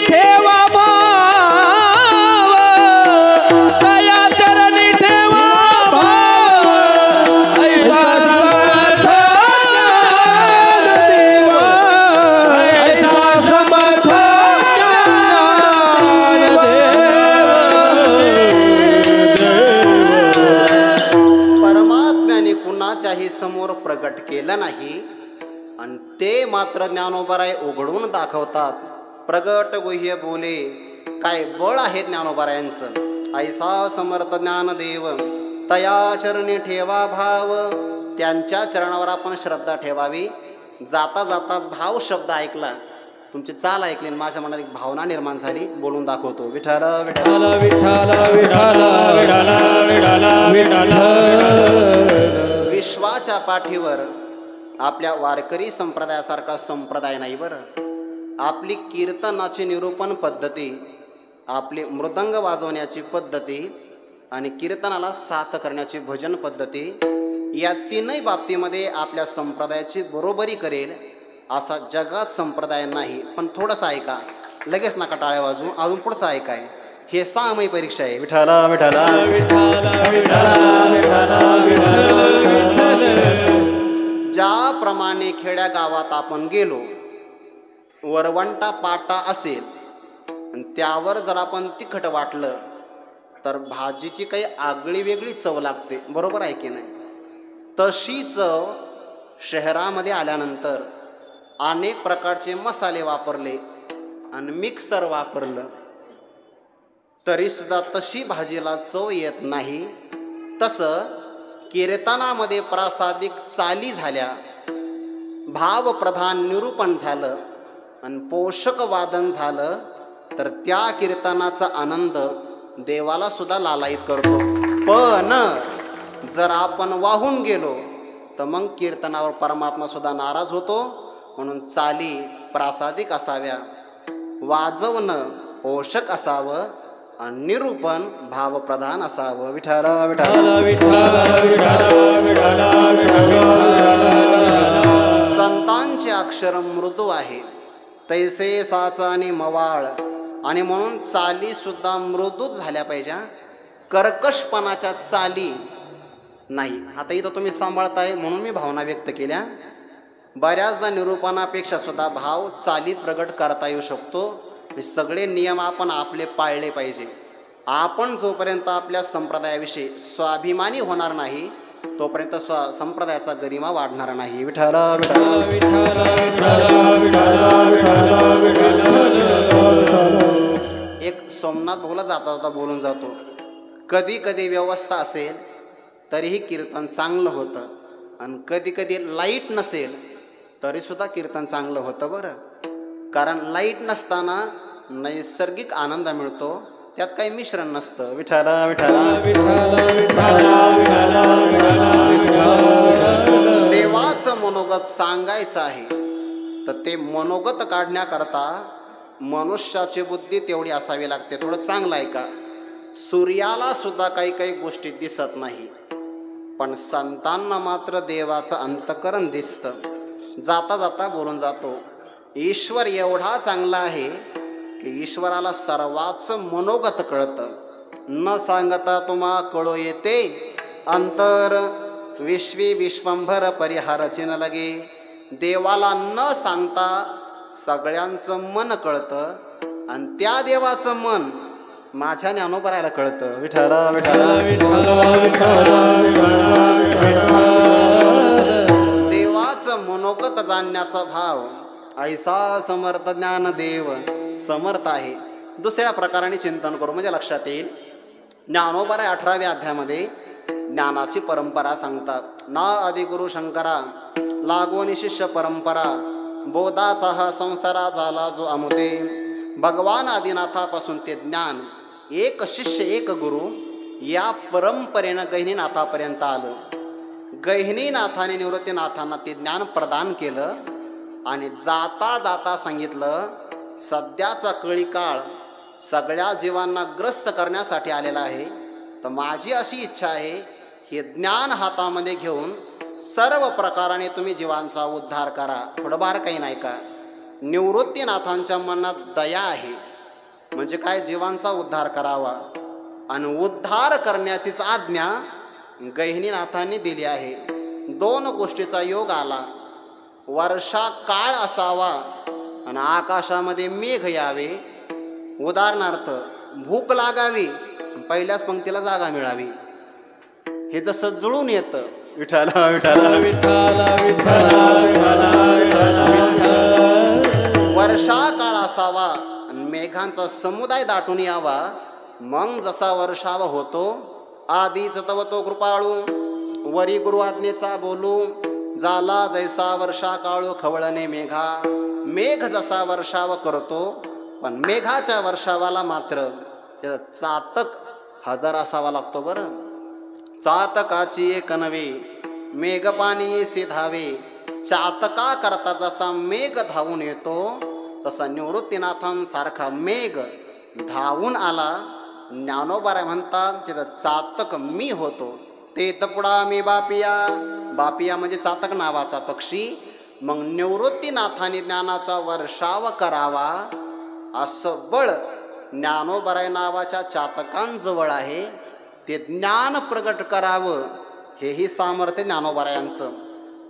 ठेवा भाव, तया चरणी ठेवा भाव, ऐसा समर्थ ज्ञान देव, ऐसा समर्थ ज्ञान देव. परमात्म्याने कुणाच्याही समोर प्रगट केलं नाही आणि ते मात्र ज्ञानोबाराय उघडून दाखवतात. प्रगट गुह्य बोले, काय बळ आहे ज्ञानोबारायांचं. ऐसा समर्थ ज्ञानदेव तया चरणी ठेवा भाव. त्यांच्या चरणावर आपण श्रद्धा ठेवावी. जाता जाता भाव शब्द ऐकला, तुमची चाल ऐकली, माझ्या मनात एक भावना निर्माण झाली. बोलून दाखवतो. विठ्ठल विठ्ठल विठ्ठल विठ्ठल विठ्ठल विठ्ठल. विश्वाच्या पाठीवर आपल्या वारकरी संप्रदायासारखा संप्रदाय नाही बरं. आपली कीर्तनाची निरूपण पद्धती, आपली मृदंग वाजवण्याची पद्धती आणि कीर्तनाला साथ करण्याची भजन पद्धती, या तीनही बाबतीमध्ये आपल्या संप्रदायाची बरोबरी करेल असा जगात संप्रदाय नाही. पण थोडंसं ऐका, लगेच नका टाळ्या वाजू, अजून पुढचं ऐकाय. हे 6 महिने परीक्षा आहे. विठ्ठल विठ्ठल ज्याप्रमाणे खेड्या गावात आपण गेलो, वरवंटा पाटा असेल आणि त्यावर जर आपण तिखट वाटलं तर भाजीची काही आगळी वेगळी चव लागते, बरोबर आहे की नाही? तशी चव शहरामध्ये आल्यानंतर अनेक प्रकारचे मसाले वापरले आणि मिक्सर वापरलं तरीसुद्धा तशी भाजीला चव येत नाही. तसं कीर्तनामध्ये प्रासादिक चाली झाल्या, भावप्रधान निरूपण झालं आणि पोषक वादन झालं तर त्या कीर्तनाचा आनंद देवाला सुद्धा लालायित करतो. पण जर आपण वाहून गेलो तर मग कीर्तनावर परमात्मा सुद्धा नाराज होतो. म्हणून चाली प्रासादिक असाव्या, वाजवणं पोषक असावं आणि निरूपण भावप्रधान असावं. विठ्ठल विठ्ठल संतांचे अक्षर मृदू आहे तैसे साचा आणि मवाळ, आणि म्हणून चाली सुद्धा मृदूच झाल्या पाहिजे, कर्कशपणाच्या चाली नाही. आता इथं तुम्ही सांभाळताय म्हणून मी भावना व्यक्त केल्या. बऱ्याचदा निरूपणापेक्षा सुद्धा भाव चालीत प्रगट करता येऊ शकतो. सगळे नियम आपण आपले पाळले पाहिजे. आपण जोपर्यंत आपल्या संप्रदायाविषयी स्वाभिमानी होणार नाही तोपर्यंत संप्रदायाचा गरिमा वाढणार नाही. विठ्ठल एक सोमनाथ भाऊला जाता जाता बोलून जातो, कधी कधी व्यवस्था असेल तरीही कीर्तन चांगलं होतं आणि कधी कधी लाईट नसेल तरीसुद्धा कीर्तन चांगलं होतं बरं. कारण लाईट नसताना नैसर्गिक आनंद मिळतो, त्यात काही मिश्रण नसतं. विठ्ठल देवाचं मनोगत सांगायचं आहे तर ते मनोगत काढण्याकरता मनुष्याची बुद्धी तेवढी असावी लागते. थोडं चांगलं आहे का, सूर्याला सुद्धा काही काही गोष्टी दिसत नाही, पण संतांना मात्र देवाचं अंतःकरण दिसतं. जाता जाता बोलून जातो, ईश्वर एवढा चांगला आहे की ईश्वराला सर्वाच मनोगत कळतं. न सांगता तुम्हा कळो येते अंतर, विश्वी विश्वंभर परिहारचे न लगे. देवाला न सांगता सगळ्यांचं मन कळतं आणि त्या देवाचं मन माझ्या ज्ञानोबरायला कळतं. विठ्ठल देवाचं मनोगत जाणण्याचा भाव ऐसा समर्थ ज्ञानदेव समर्थ आहे. दुसऱ्या प्रकाराने चिंतन करू म्हणजे लक्षात येईल. ज्ञानोबराय 18व्या अध्यायामध्ये ज्ञानाची परंपरा सांगतात. ना आदिगुरु शंकरा लागोनी शिष्य परंपरा, बोधाचा हा संसारा झाला जो अमुते. भगवान आदिनाथापासून ते ज्ञान, एक शिष्य एक गुरु, या परंपरेनं गहिनीनाथापर्यंत आलं. गहिनीनाथाने निवृत्तीनाथांना ते ज्ञान प्रदान केलं आणि जाता जाता सांगितलं, सध्याचा कळी काळ सगळ्या जीवांना ग्रस्त करण्यासाठी आलेला आहे. तर माझी अशी इच्छा आहे, हे ज्ञान हातामध्ये घेऊन सर्व प्रकाराने तुम्ही जीवांचा उद्धार करा. थोडं बारकाईनं ऐका. निवृत्तीनाथांच्या मनात दया आहे, म्हणजे काय, जीवांचा उद्धार करावा आणि उद्धार करण्याचीच आज्ञा गहिनीनाथांनी दिली आहे. 2 गोष्टीचा योग आला, वर्षा काळ असावा आणि आकाशामध्ये मेघ यावे. उदाहरणार्थ भूक लागावी, पहिल्याच पंक्तीला जागा मिळावी. हे जसं जुळून येतं. विठ्ठल विठ्ठल वर्षा काळ असावा आणि मेघांचा समुदाय दाटून यावा, मग जसा वर्षाव होतो आधीच तव तो कृपाळू, वरी गुरु आज्ञेचा बोलू, झाला जैसा वर्षा काळू खवळणे मेघा. मेघ जसा वर्षाव करतो, पण मेघाच्या वर्षावाला मात्र चातक हजार असावा लागतो. बरं, चातकाची एक नवे मेघ पाणी येसे धावे, चातका करता जसा मेघ धावून येतो, तसा निवृत्तीनाथांसारखा मेघ धावून आला. ज्ञानोबा म्हणतात तिथं चातक मी होतो. ते तपुडा मी बापिया, बापिया म्हणजे चातक नावाचा पक्षी. मग निवृत्तीनाथाने ज्ञानाचा वर्षाव करावा असं बळ ज्ञानोबराय नावाच्या चातकांजवळ आहे. ते ज्ञान प्रगट करावं हेही सामर्थ्य ज्ञानोबरायांचं.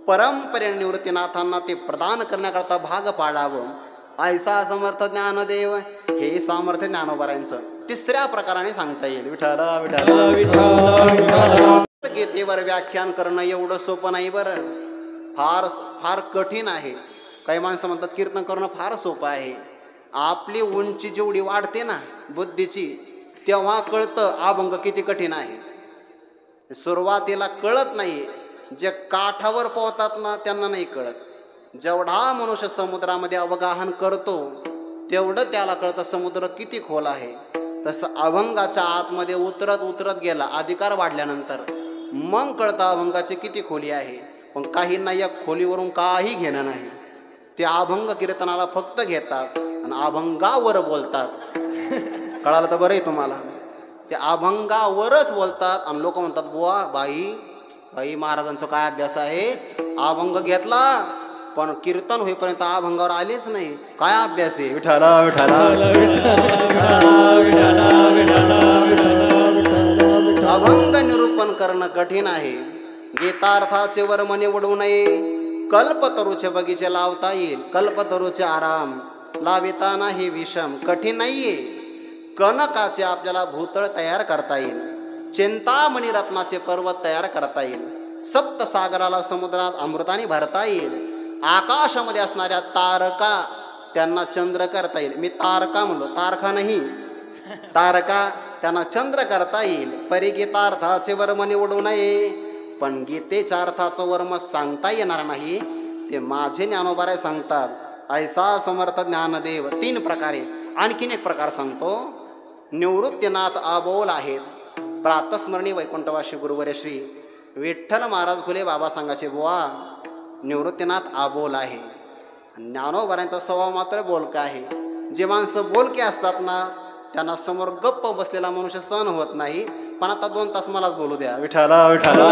परंपरे निवृत्तीनाथांना ते प्रदान करण्याकरता भाग पाडावं ऐसा समर्थ ज्ञानदेव, हे सामर्थ्य ज्ञानोबरायांचं. तिसऱ्या प्रकाराने सांगता येईल. विठाला विठाला विठाला. गीतेवर व्याख्यान करणं एवढं सोपं नाही बरं, फार फार कठीण आहे. काही माणसं म्हणतात कीर्तन करणं फार सोपं आहे. आपली उंची जेवढी वाढते ना बुद्धीची, तेव्हा कळतं अभंग किती कठीण आहे. सुरुवातीला कळत नाही. जे काठावर पोहतात ना त्यांना नाही कळत. जेवढा मनुष्य समुद्रामध्ये अवगाहन करतो तेवढं त्याला कळतं समुद्र किती खोल आहे. तसं अभंगाच्या आतमध्ये उतरत उतरत गेला, अधिकार वाढल्यानंतर मग कळतं अभंगाची किती खोली आहे. पण काहींना या खोलीवरून काही घेणं नाही. ते अभंग कीर्तनाला फक्त घेतात आणि अभंगावर बोलतात. कळालं तर बरं आहे तुम्हाला. ते अभंगावरच बोलतात आणि लोक म्हणतात बुवा बाई बाई महाराजांचा काय अभ्यास आहे, अभंग घेतला पण कीर्तन होईपर्यंत अभंगावर आलेच नाही, काय अभ्यास आहे. विठाला विठाला. अभंग निरूपण करणं कठीण आहे. गीतार्थाचे वर्म निवडू नये, कल्पतरूचे बगीचे लावता येईल. कल्पतरूचे आराम लाविता नाही विषम, कठीण नाहीये. कनकाचे आपल्याला भूतळ तयार करता येईल. चिंतामणी रत्नाचे पर्वत तयार करता येईल. सप्तसागराला समुद्रात अमृताने भरता येईल. आकाशामध्ये असणाऱ्या तारका त्यांना चंद्र करता येईल. मी तारका म्हणलो, तारखा नाही, तारका त्यांना चंद्र करता येईल. परिगीतार्थाचे वर्म निवडू नये, पण गीतेच्या अर्थाचं वर्म सांगता येणार नाही. ते माझे ज्ञानोबाराय सांगतात. ऐसा समर्थ ज्ञानदेव. 3 प्रकारे. आणखीन एक प्रकार सांगतो. निवृत्तीनाथ आबोल आहेत. प्रातस्मरणी वैकुंठवासी गुरुवर्य श्री विठ्ठल महाराज घुले बाबा सांगायचे बुवा निवृत्तीनाथ आबोल आहे. ज्ञानोबारांचा स्वभाव मात्र बोलका आहे. जे माणसं बोलके असतात ना त्यांना समोर गप्प बसलेला मनुष्य सहन होत नाही. पण आता 2 तास मलाच बोलू द्या. विठाला विठाला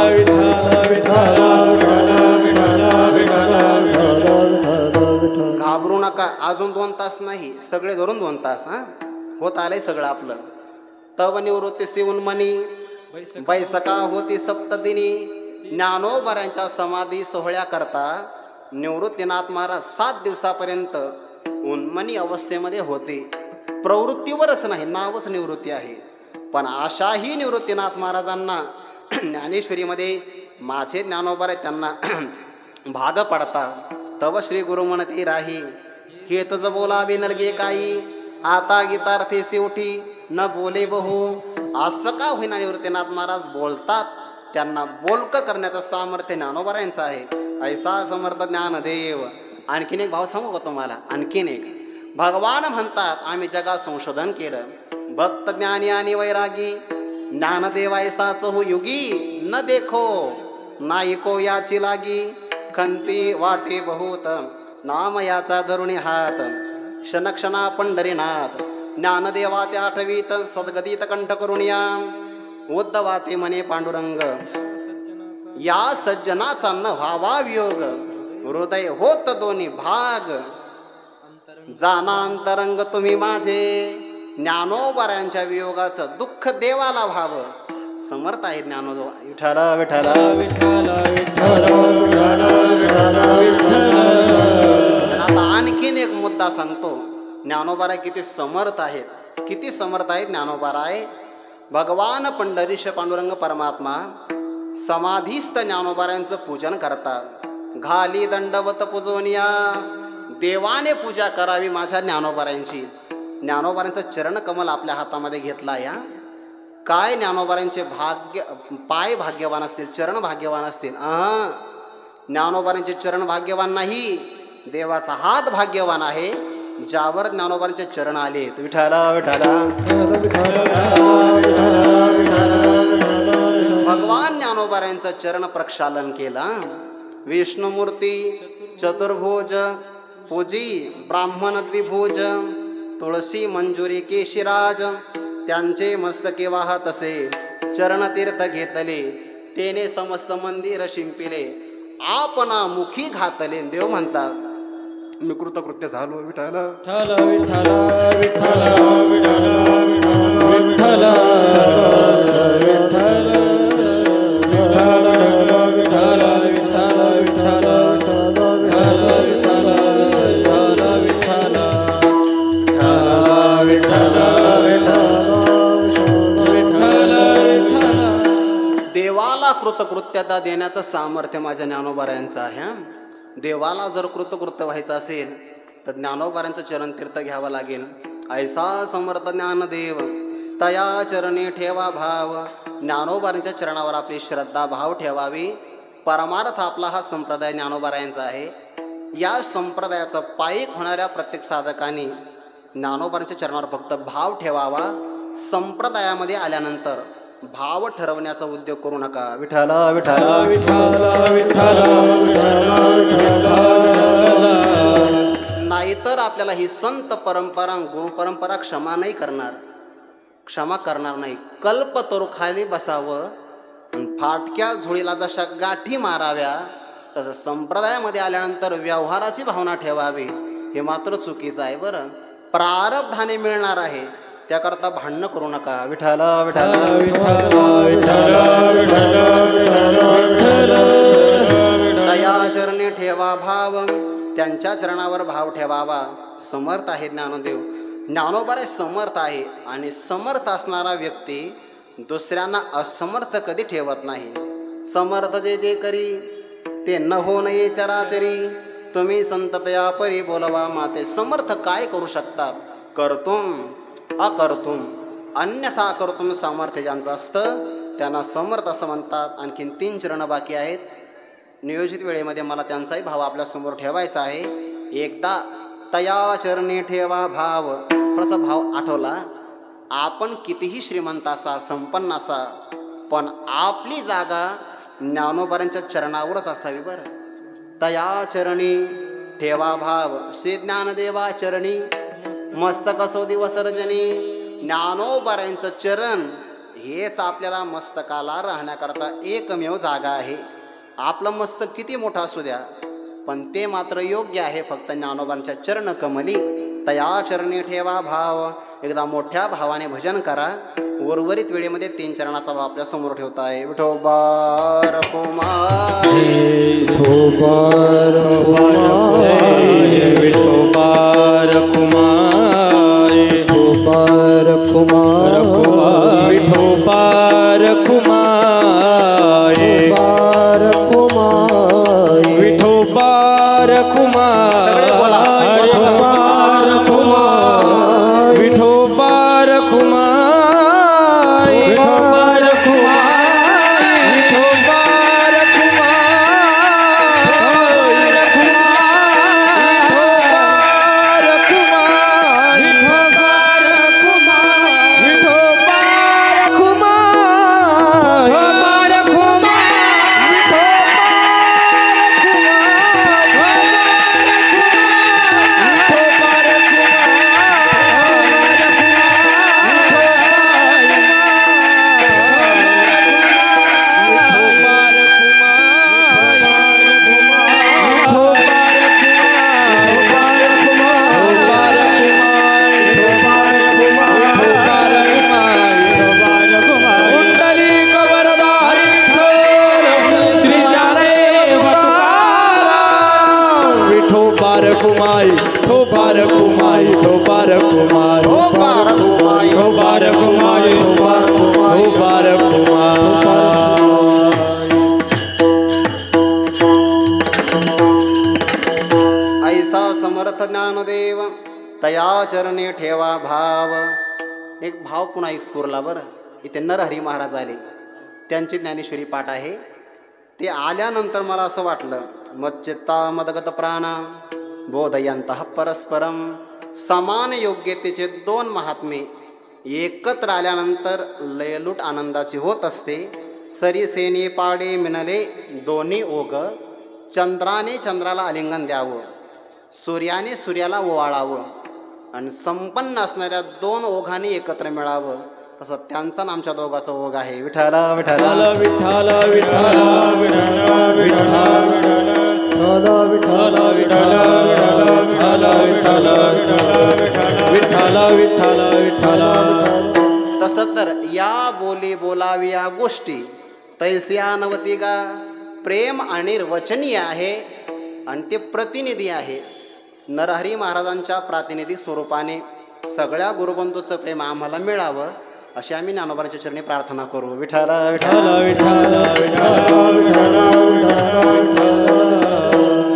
घाबरू नका. अजून 2 तास नाही, सगळे धरून 2 तास. होत आलंय सगळं आपलं. तव निवृत्ती सिवून मनी बैसका होती सप्तदिनी. ज्ञानोबरांच्या समाधी सोहळ्या करता निवृत्तीनाथ महाराज 7 दिवसापर्यंत उन्मनी अवस्थेमध्ये होते. प्रवृत्तीवरच नाही, नावच निवृत्ती आहे. पण अशाही निवृत्तीनाथ महाराजांना ज्ञानेश्वरीमध्ये माझे ज्ञानोबा त्यांना भाग पडतात. तव श्री गुरु म्हणते राही, हे तुझ बोलावे नलगे काही, आता गीतार्थे शेवटी न बोले बहु. असं का होईना निवृत्तीनाथ महाराज बोलतात. त्यांना बोलक करण्याचं सामर्थ्य ज्ञानोबरायांचं आहे. ऐसा समर्थ ज्ञानदेव. आणखीन एक भाव सांगू का तुम्हाला. आणखीन एक. भगवान म्हणतात आम्ही जगात संशोधन केलं. भक्त ज्ञानी आणि वैरागी ज्ञानदेव ऐसाच हो युगी, न देखो नाईको याची लागी. खंती वाटे बहुत नाम याचा धरुणी हात, क्षणक्षणा पंढरीनाथ. ज्ञानदेवा त्या आठवीत सद्गदित कंठ करून या. उद्धवाते म्हणे पांडुरंग, या सज्जनाचा न व्हावा वियोग. हृदय होत दोन्ही भाग, जाना अंतरंग तुम्ही माझे. ज्ञानोबरांच्या वियोगाचं दुःख देवाला व्हावं. समर्थ आहे ज्ञानोबा. विठाला विठाला विठाला आता आणखीन एक मुद्दा सांगतो. ज्ञानोबाराय किती समर्थ आहेत, किती समर्थ आहेत ज्ञानोबाराय. भगवान पंढरीश पांडुरंग परमात्मा समाधीस्थ ज्ञानोबारायांचं पूजन करतात. घाली दंडवत पूजोनिया, देवाने पूजा करावी माझ्या ज्ञानोबारायांची. ज्ञानोबारांचं चरणकमल आपल्या हातामध्ये घेतला या. काय ज्ञानोबारांचे पाय भाग्यवान असतील, चरण भाग्यवान असतील. ज्ञानोबारांचे चरण भाग्यवान नाही, देवाचा हात भाग्यवान आहे ज्यावर ज्ञानोबारांचे चरण आले. विठाला विठाला भगवान ज्ञानोबारांचं चरण प्रक्षालन केलं. विष्णुमूर्ती चतुर्भुज पूजी ब्राह्मण द्विभुज तुळशी मंजुरी केशिराज त्यांचे मस्तके वाहत असे चरणतीर्थ घेतले तेने समस्त मंदिर शिंपिले आपणा मुखी घातले. देव म्हणतात मी कृतकृत्य झालो. विठाला विठ्ठल विठ्ठल विठ्ठल विठ्ठल देवाला कृतकृत्यता देण्याचं सामर्थ्य माझ्या ज्ञानोबारायांचं आहे. देवाला जर कृतकृत्य व्हायचं असेल तर ज्ञानोबारांचं चरणतीर्थ घ्यावं लागेल. ऐसा समर्थ ज्ञानदेव तया चरणी ठेवा भाव. ज्ञानोबारांच्या चरणावर आपली श्रद्धा भाव ठेवावी. परमार्थ आपला हा संप्रदाय ज्ञानोबारायांचा आहे. या संप्रदायाचा पायीक होणाऱ्या प्रत्येक साधकांनी ज्ञानोबारांच्या चरणावर फक्त भाव ठेवावा. संप्रदायामध्ये आल्यानंतर भाव ठरवण्याचा उद्योग करू नका. विठाला विठाला नाहीतर आपल्याला ही संत परंपरा गुरु परंपरा क्षमा नाही करणार, क्षमा करणार नाही. कल्पतरू खाली बसावं फाटक्या झोळीला जशा गाठी माराव्या तसं संप्रदायामध्ये आल्यानंतर व्यवहाराची भावना ठेवावी. हे मात्र चुकीचं आहे. बरं प्रारब्धाने मिळणार आहे त्याकरता भांडणं करू नका. विठाला विठाला दया चरणी ठेवा भाव. त्यांच्या चरणावर भाव ठेवावा. समर्थ आहे ज्ञानदेव. ज्ञानोबा समर्थ आहे आणि समर्थ असणारा व्यक्ती दुसऱ्यांना असमर्थ कधी ठेवत नाही. समर्थ जे जे करी ते न हो नये चराचरी तुम्ही संततया परी बोलवा माते. समर्थ काय करू शकतात? कर्तुम अकर्तुम अन्यथा कर्तुम सामर्थ्य ज्यांचं असतं त्यांना समर्थ असं म्हणतात. आणखीन 3 चरण बाकी आहेत. नियोजित वेळेमध्ये मला त्यांचाही भाव आपल्यासमोर ठेवायचा आहे. एकदा तया चरणी ठेवा भाव. थोडासा भाव आठवला. आपण कितीही श्रीमंत असा संपन्न असा पण आपली जागा ज्ञानोबारांच्या चरणावरच असावी. बरं तया चरणी ठेवा भाव. श्री ज्ञानदेवा चरणी मस्तक असो दिवस रजनी. ज्ञानोबारांचं चरण हेच आपल्याला मस्तकाला राहण्याकरता एकमेव जागा आहे. आपलं मस्तक किती मोठं असू द्या पण ते मात्र योग्य आहे फक्त ज्ञानोबांच्या चरण कमली. तया चरणी ठेवा भाव. एकदा मोठ्या भावाने भजन करा. उर्वरित वेळेमध्ये 3 चरणाचा भाव आपल्या समोर ठेवता आहे. विठोबा रखुमाई विठोबा रखुमाई विठोबा रखुमाई विठोबा रखुमाई विठोबा रखुमाई विठोबा रखुमाई चरणी ठेवा भाव. एक भाव पुन्हा एक स्फुरला बरं. इथे नरहरी महाराज आले, त्यांची ज्ञानेश्वरी पाठ आहे. ते आल्यानंतर मला असं वाटलं, मच्चित्ता मदगत प्राणा बोधयंतः परस्परम. समान योग्यतेचे दोन महात्मे एकत्र आल्यानंतर लयलूट आनंदाची होत असते. सरीसेने पाडे मिनले दोन्ही ओघ. चंद्राने चंद्राला आलिंगन द्यावं, सूर्याने सूर्याला ओवाळावं आणि संपन्न असणाऱ्या दोन ओघाने एकत्र मिळावं. तसं त्यांचा आणि आमच्या दोघाचा ओघ आहे. विठ्ठला विठ्ठला विठ्ठल विठ्ठल विठ्ठल विठ्ठल विठ्ठल विठ्ठल विठ्ठल. तसं तर या बोली बोलाव्या गोष्टी तैस्या नवती गा. प्रेम आणि वचनीय आहे आणि ते प्रतिनिधी आहे. नरहरी महाराजांच्या प्रातिनिधी स्वरूपाने सगळ्या गुरुबंधूचं प्रेम आम्हाला मिळावं अशी आम्ही ज्ञानोबांच्या चरणी प्रार्थना करू. विठ्ठल विठ्ठल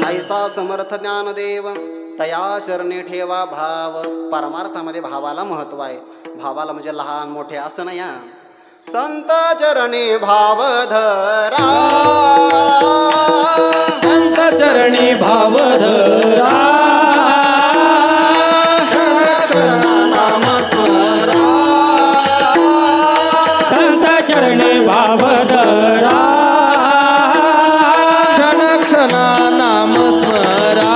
ऐसा समर्थ ज्ञानदेव तया चरणी ठेवा भाव. परमार्थामध्ये भावाला महत्व आहे. भावाला म्हणजे लहान मोठे असं नाही. संत चरणी भाव धरा, संत चरणी भाव धरा, नाम स्मरा. संत चरणी भाव धरा, क्षण क्षण नाम स्मरा,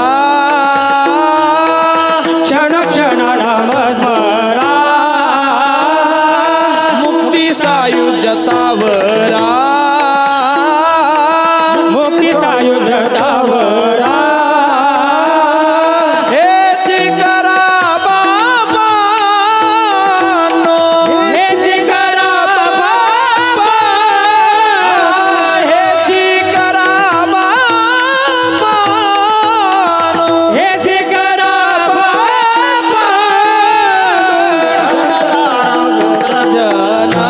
क्षण क्षण नाम स्मरा. मुक्ती सायुज्यतावरा, मुक्ती सायुज्यतावरा. हेची करा बाबांनो, हेची करा बाबा, हेची करा बाबांनो, हेची करा बाबा. जना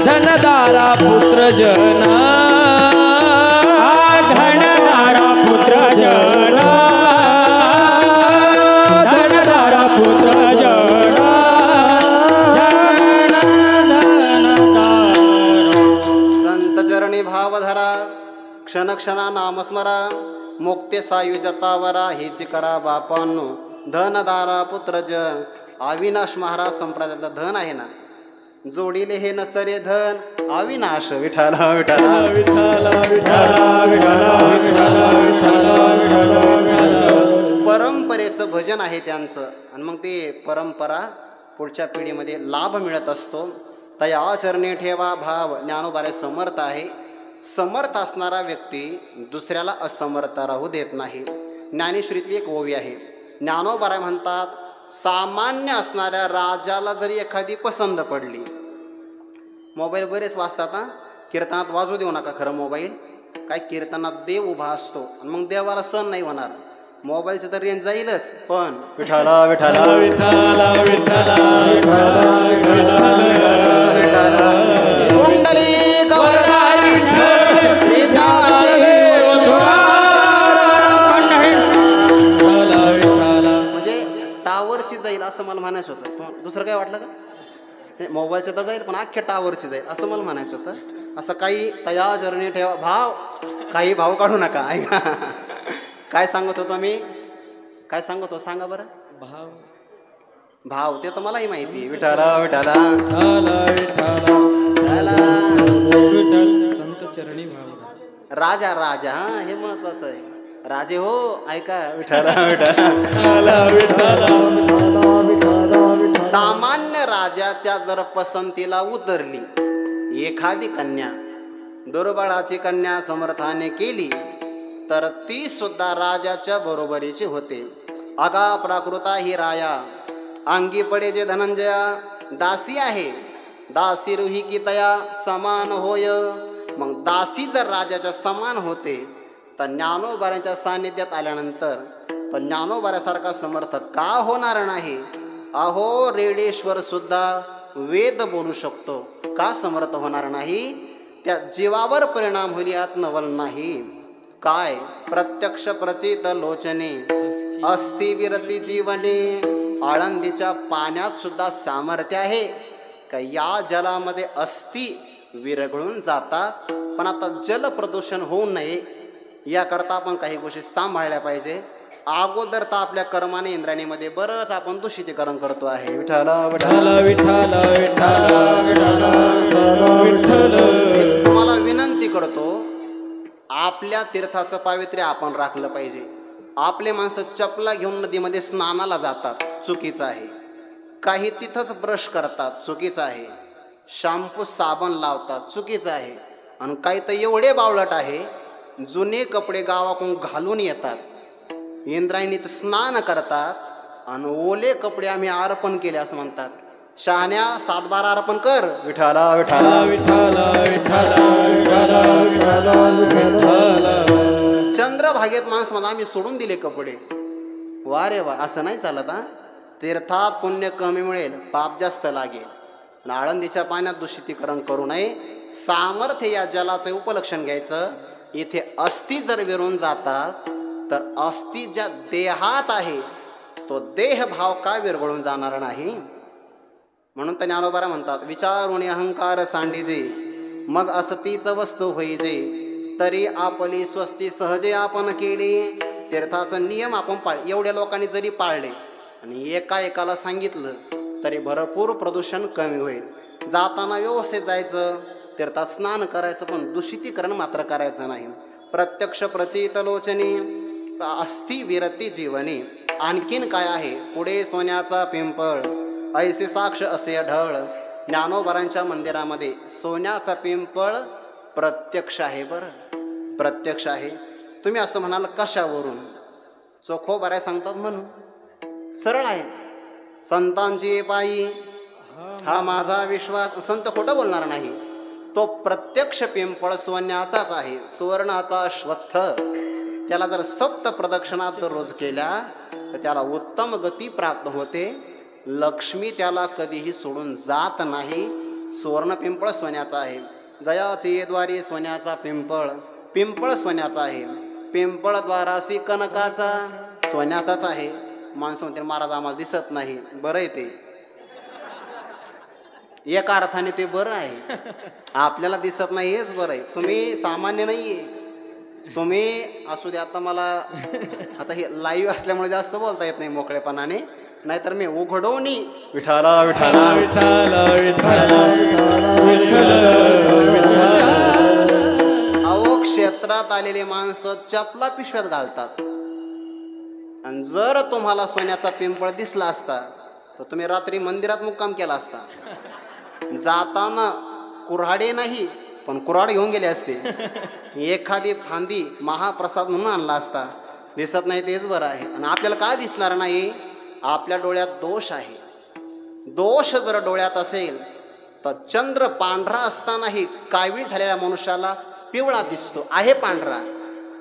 धनदारा पुत्र जना, धनदारा पुत्र जना, धनदारा पुत्र जना. संत चरणी भाव धरा, क्षण क्षणा नामस्मरा. मुक्ते सायुजतावरा हेची करा बापांनो. धनदारा पुत्रज. अविनाश महाराज संप्रदायातलं धन आहे ना, जोडीले हे नसरे धन अविनाश. विठ्ठला विठ्ठला विठ्ठल विठ्ठल. परंपरेचं भजन आहे त्यांचं आणि मग ते परंपरा पुढच्या पिढीमध्ये लाभ मिळत असतो. तया चरणी ठेवा भाव. ज्ञानोबारे समर्थ आहे. समर्थ असणारा व्यक्ती दुसऱ्याला असमर्थ राहू देत नाही. ज्ञानेश्वरीतली एक ओवी आहे. ज्ञानोबाराय म्हणतात, सामान्य असणाऱ्या राजाला जरी एखादी पसंत पडली. मोबाईल बरेच वाजतात हा. कीर्तनात वाजू देऊ नका खरं मोबाईल. काय कीर्तनात देव उभा असतो आणि मग देवाला सण नाही होणार. मोबाईलचं तर रेंज जाईलच, पण विठ्ठला विठ्ठला विठ्ठल विठ्ठल कुंडली गौरधारी म्हणजे टावरची जाईल असं मला म्हणायचं होतं. दुसरं काय वाटलं का? मोबाईलचं तर जाईल पण अख्ख्या टावरची जाईल असं मला म्हणायचं होतं. असं काही तया चरणी ठेवा भाव. काही भाव काढू नका. ऐका काय सांगत होतो मी, काय सांगत होतो सांगा बरं. भाव भाव ते तर मलाही माहिती. विठ्ठला विठ्ठला संत चरणी भाव. राजा राजा हा हे महत्वाचं आहे. राजे हो ऐका. विठ्ठला विठ्ठला. सामान्य राजाच्या जर पसंतीला उतरली एखादी कन्या, दुर्बळाची कन्या समर्थाने केली तर ती सुद्धा राजाच्या बरोबरीची होते. अगा प्राकृता ही राया, अंगी पडे जे धनंजया. दासी आहे, दासी रुही की तया समान होय. मग दासी जर राजाच्या समान होते तर ज्ञानोबाऱ्यांच्या सान्निध्यात आल्यानंतर तर ज्ञानोबाऱ्यासारखा समर्थ का होणार नाही. अहो रेडेश्वर सुद्धा वेद बोलू शकतो, का समर्थ होणार नाही. त्या जीवावर परिणाम होईल यात नवल नाही. काय प्रत्यक्ष प्रचित लोचने अस्ति विरती जीवने, आळंदीच्या पाण्यात सुद्धा सामर्थ्य आहे का या जलामध्ये अस्थि विरघळून जातात. पण आता जल प्रदूषण होऊ नये याकरता आपण काही गोष्टी सांभाळल्या पाहिजे. अगोदर तर आपल्या कर्माने इंद्राणीमध्ये बरंच आपण दूषितीकरण करतो आहे. विठ्ठल विठ्ठल विठ्ठल विठ्ठल विठ्ठल. तुम्हाला विनंती करतो, आपल्या तीर्थाचं पावित्र्य आपण राखलं पाहिजे. आपले माणसं चपला घेऊन नदीमध्ये स्नानाला जातात, चुकीचं आहे. काही तिथंच ब्रश करतात, चुकीचं आहे. शॅम्पू साबण लावतात, चुकीचं आहे. आणि काही तर एवढे बावळट आहे, जुने कपडे गावाकडून घालून येतात, इंद्रायणीत स्नान करतात आणि ओले कपडे आम्ही अर्पण केले असं म्हणतात. शहाण्या 7-12 अर्पण कर. विठाला विठाला विठाला विठाला विठाला विठाला. चंद्रभागेत माणस म्हणा आम्ही सोडून दिले कपडे. वा रे वा, असं नाही चालत. हा, तीर्थात पुण्य कमी मिळेल, पाप जास्त लागेल. आळंदीच्या पाण्यात दूषितीकरण करू नये. सामर्थ्य या जलाचं उपलक्षण घ्यायचं. इथे अस्थि जर विरून जातात तर अस्थि ज्या देहात आहे तो देहभाव का विरघळून जाणार नाही. म्हणून त्या ज्ञानोबा म्हणतात, विचारुणी अहंकार सांडीजे, मग असतीचं वस्तू होईजे, तरी आपली स्वस्ती सहजे आपण केली. तीर्थाचं नियम आपण एवढ्या लोकांनी जरी पाळले आणि एकाला सांगितलं तरी भरपूर प्रदूषण कमी होईल. जाताना व्यवस्थित जायचं, तीर्थात स्नान करायचं, पण दूषितीकरण मात्र करायचं नाही. प्रत्यक्ष प्रचित लोचनी अस्थि विरती जीवनी. आणखीन काय आहे पुढे? सोन्याचा पिंपळ ऐसे साक्ष असे ढळ. ज्ञानोबारांच्या मंदिरामध्ये सोन्याचा पिंपळ प्रत्यक्ष आहे. बरं, प्रत्यक्ष आहे. तुम्ही असं म्हणाल कशावरून? चोखोबाराय सांगतात म्हणून. सरळ आहे. संतांची पायी हा माझा विश्वास. संत खोटं बोलणार नाही. तो प्रत्यक्ष पिंपळ सोन्याचाच आहे, सुवर्णाचा अश्वत्थ. त्याला जर 7 प्रदक्षिणा रोज केल्या तर त्याला उत्तम गती प्राप्त होते. लक्ष्मी त्याला कधीही सोडून जात नाही. सुवर्ण पिंपळ सोन्याचा आहे. जयाचे द्वारे सोन्याचा पिंपळ, पिंपळ सोन्याचा आहे. पिंपळ द्वारासी कनकाचा, सोन्याचाच आहे. माणसं म्हणते महाराज आम्हाला दिसत नाही. बरं आहे ते, एका अर्थाने ते बरं आहे. आपल्याला दिसत नाही हेच बरं आहे. तुम्ही सामान्य नाही आहे. तुम्ही असू दे. आता मला आता हे लाईव्ह असल्यामुळे जास्त बोलता येत नाही मोकळेपणाने, नाहीतर मी उघडवणी विठाला विठाला विठाला विठाला अहो क्षेत्रात आलेले माणसं चपला पिशव्यात घालतात. आणि जर तुम्हाला सोन्याचा पिंपळ दिसला असता तर तुम्ही रात्री मंदिरात मुक्काम केला असता. जाताना कुऱ्हाडे नाही पण कुऱ्हाड घेऊन गेले असते. एखादी फांदी महाप्रसाद म्हणून आणला असता. दिसत नाही तेच बरं आहे. आणि आपल्याला काय दिसणार नाही? आपल्या डोळ्यात दोष आहे. दोष जर डोळ्यात असेल तर चंद्र पांढरा असतानाही कावीळ झालेल्या मनुष्याला पिवळा दिसतो. आहे पांढरा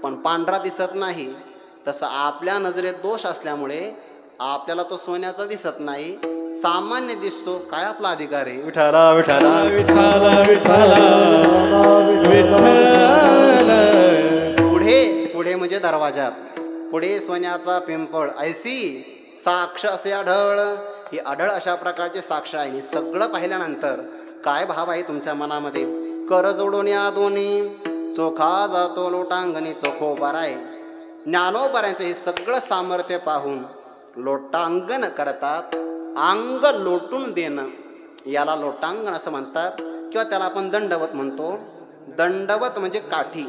पण पांढरा दिसत नाही. तसं आपल्या नजरेत दोष असल्यामुळे आपल्याला तो सोन्याचा दिसत नाही, सामान्य दिसतो. काय आपला अधिकार आहे? विठाला विठाला विठाला विठाला विठाला. पुढे पुढे म्हणजे दरवाजात. पुढे सोन्याचा पिंपळ ऐसी साक्ष असे आढळ. ही आढळ अशा प्रकारचे साक्ष आहे. सगळं पाहिल्यानंतर काय भाव आहे तुमच्या मनामध्ये? कर जोडून या दोन्ही चोखा जातो लोटांगणी चोखोबाराय. ज्ञानोबारांचं हे सगळं सामर्थ्य पाहून लोटांगण करतात. अंग लोटून देणं याला लोटांगण असं म्हणतात, किंवा त्याला आपण दंडवत म्हणतो. दंडवत म्हणजे काठी.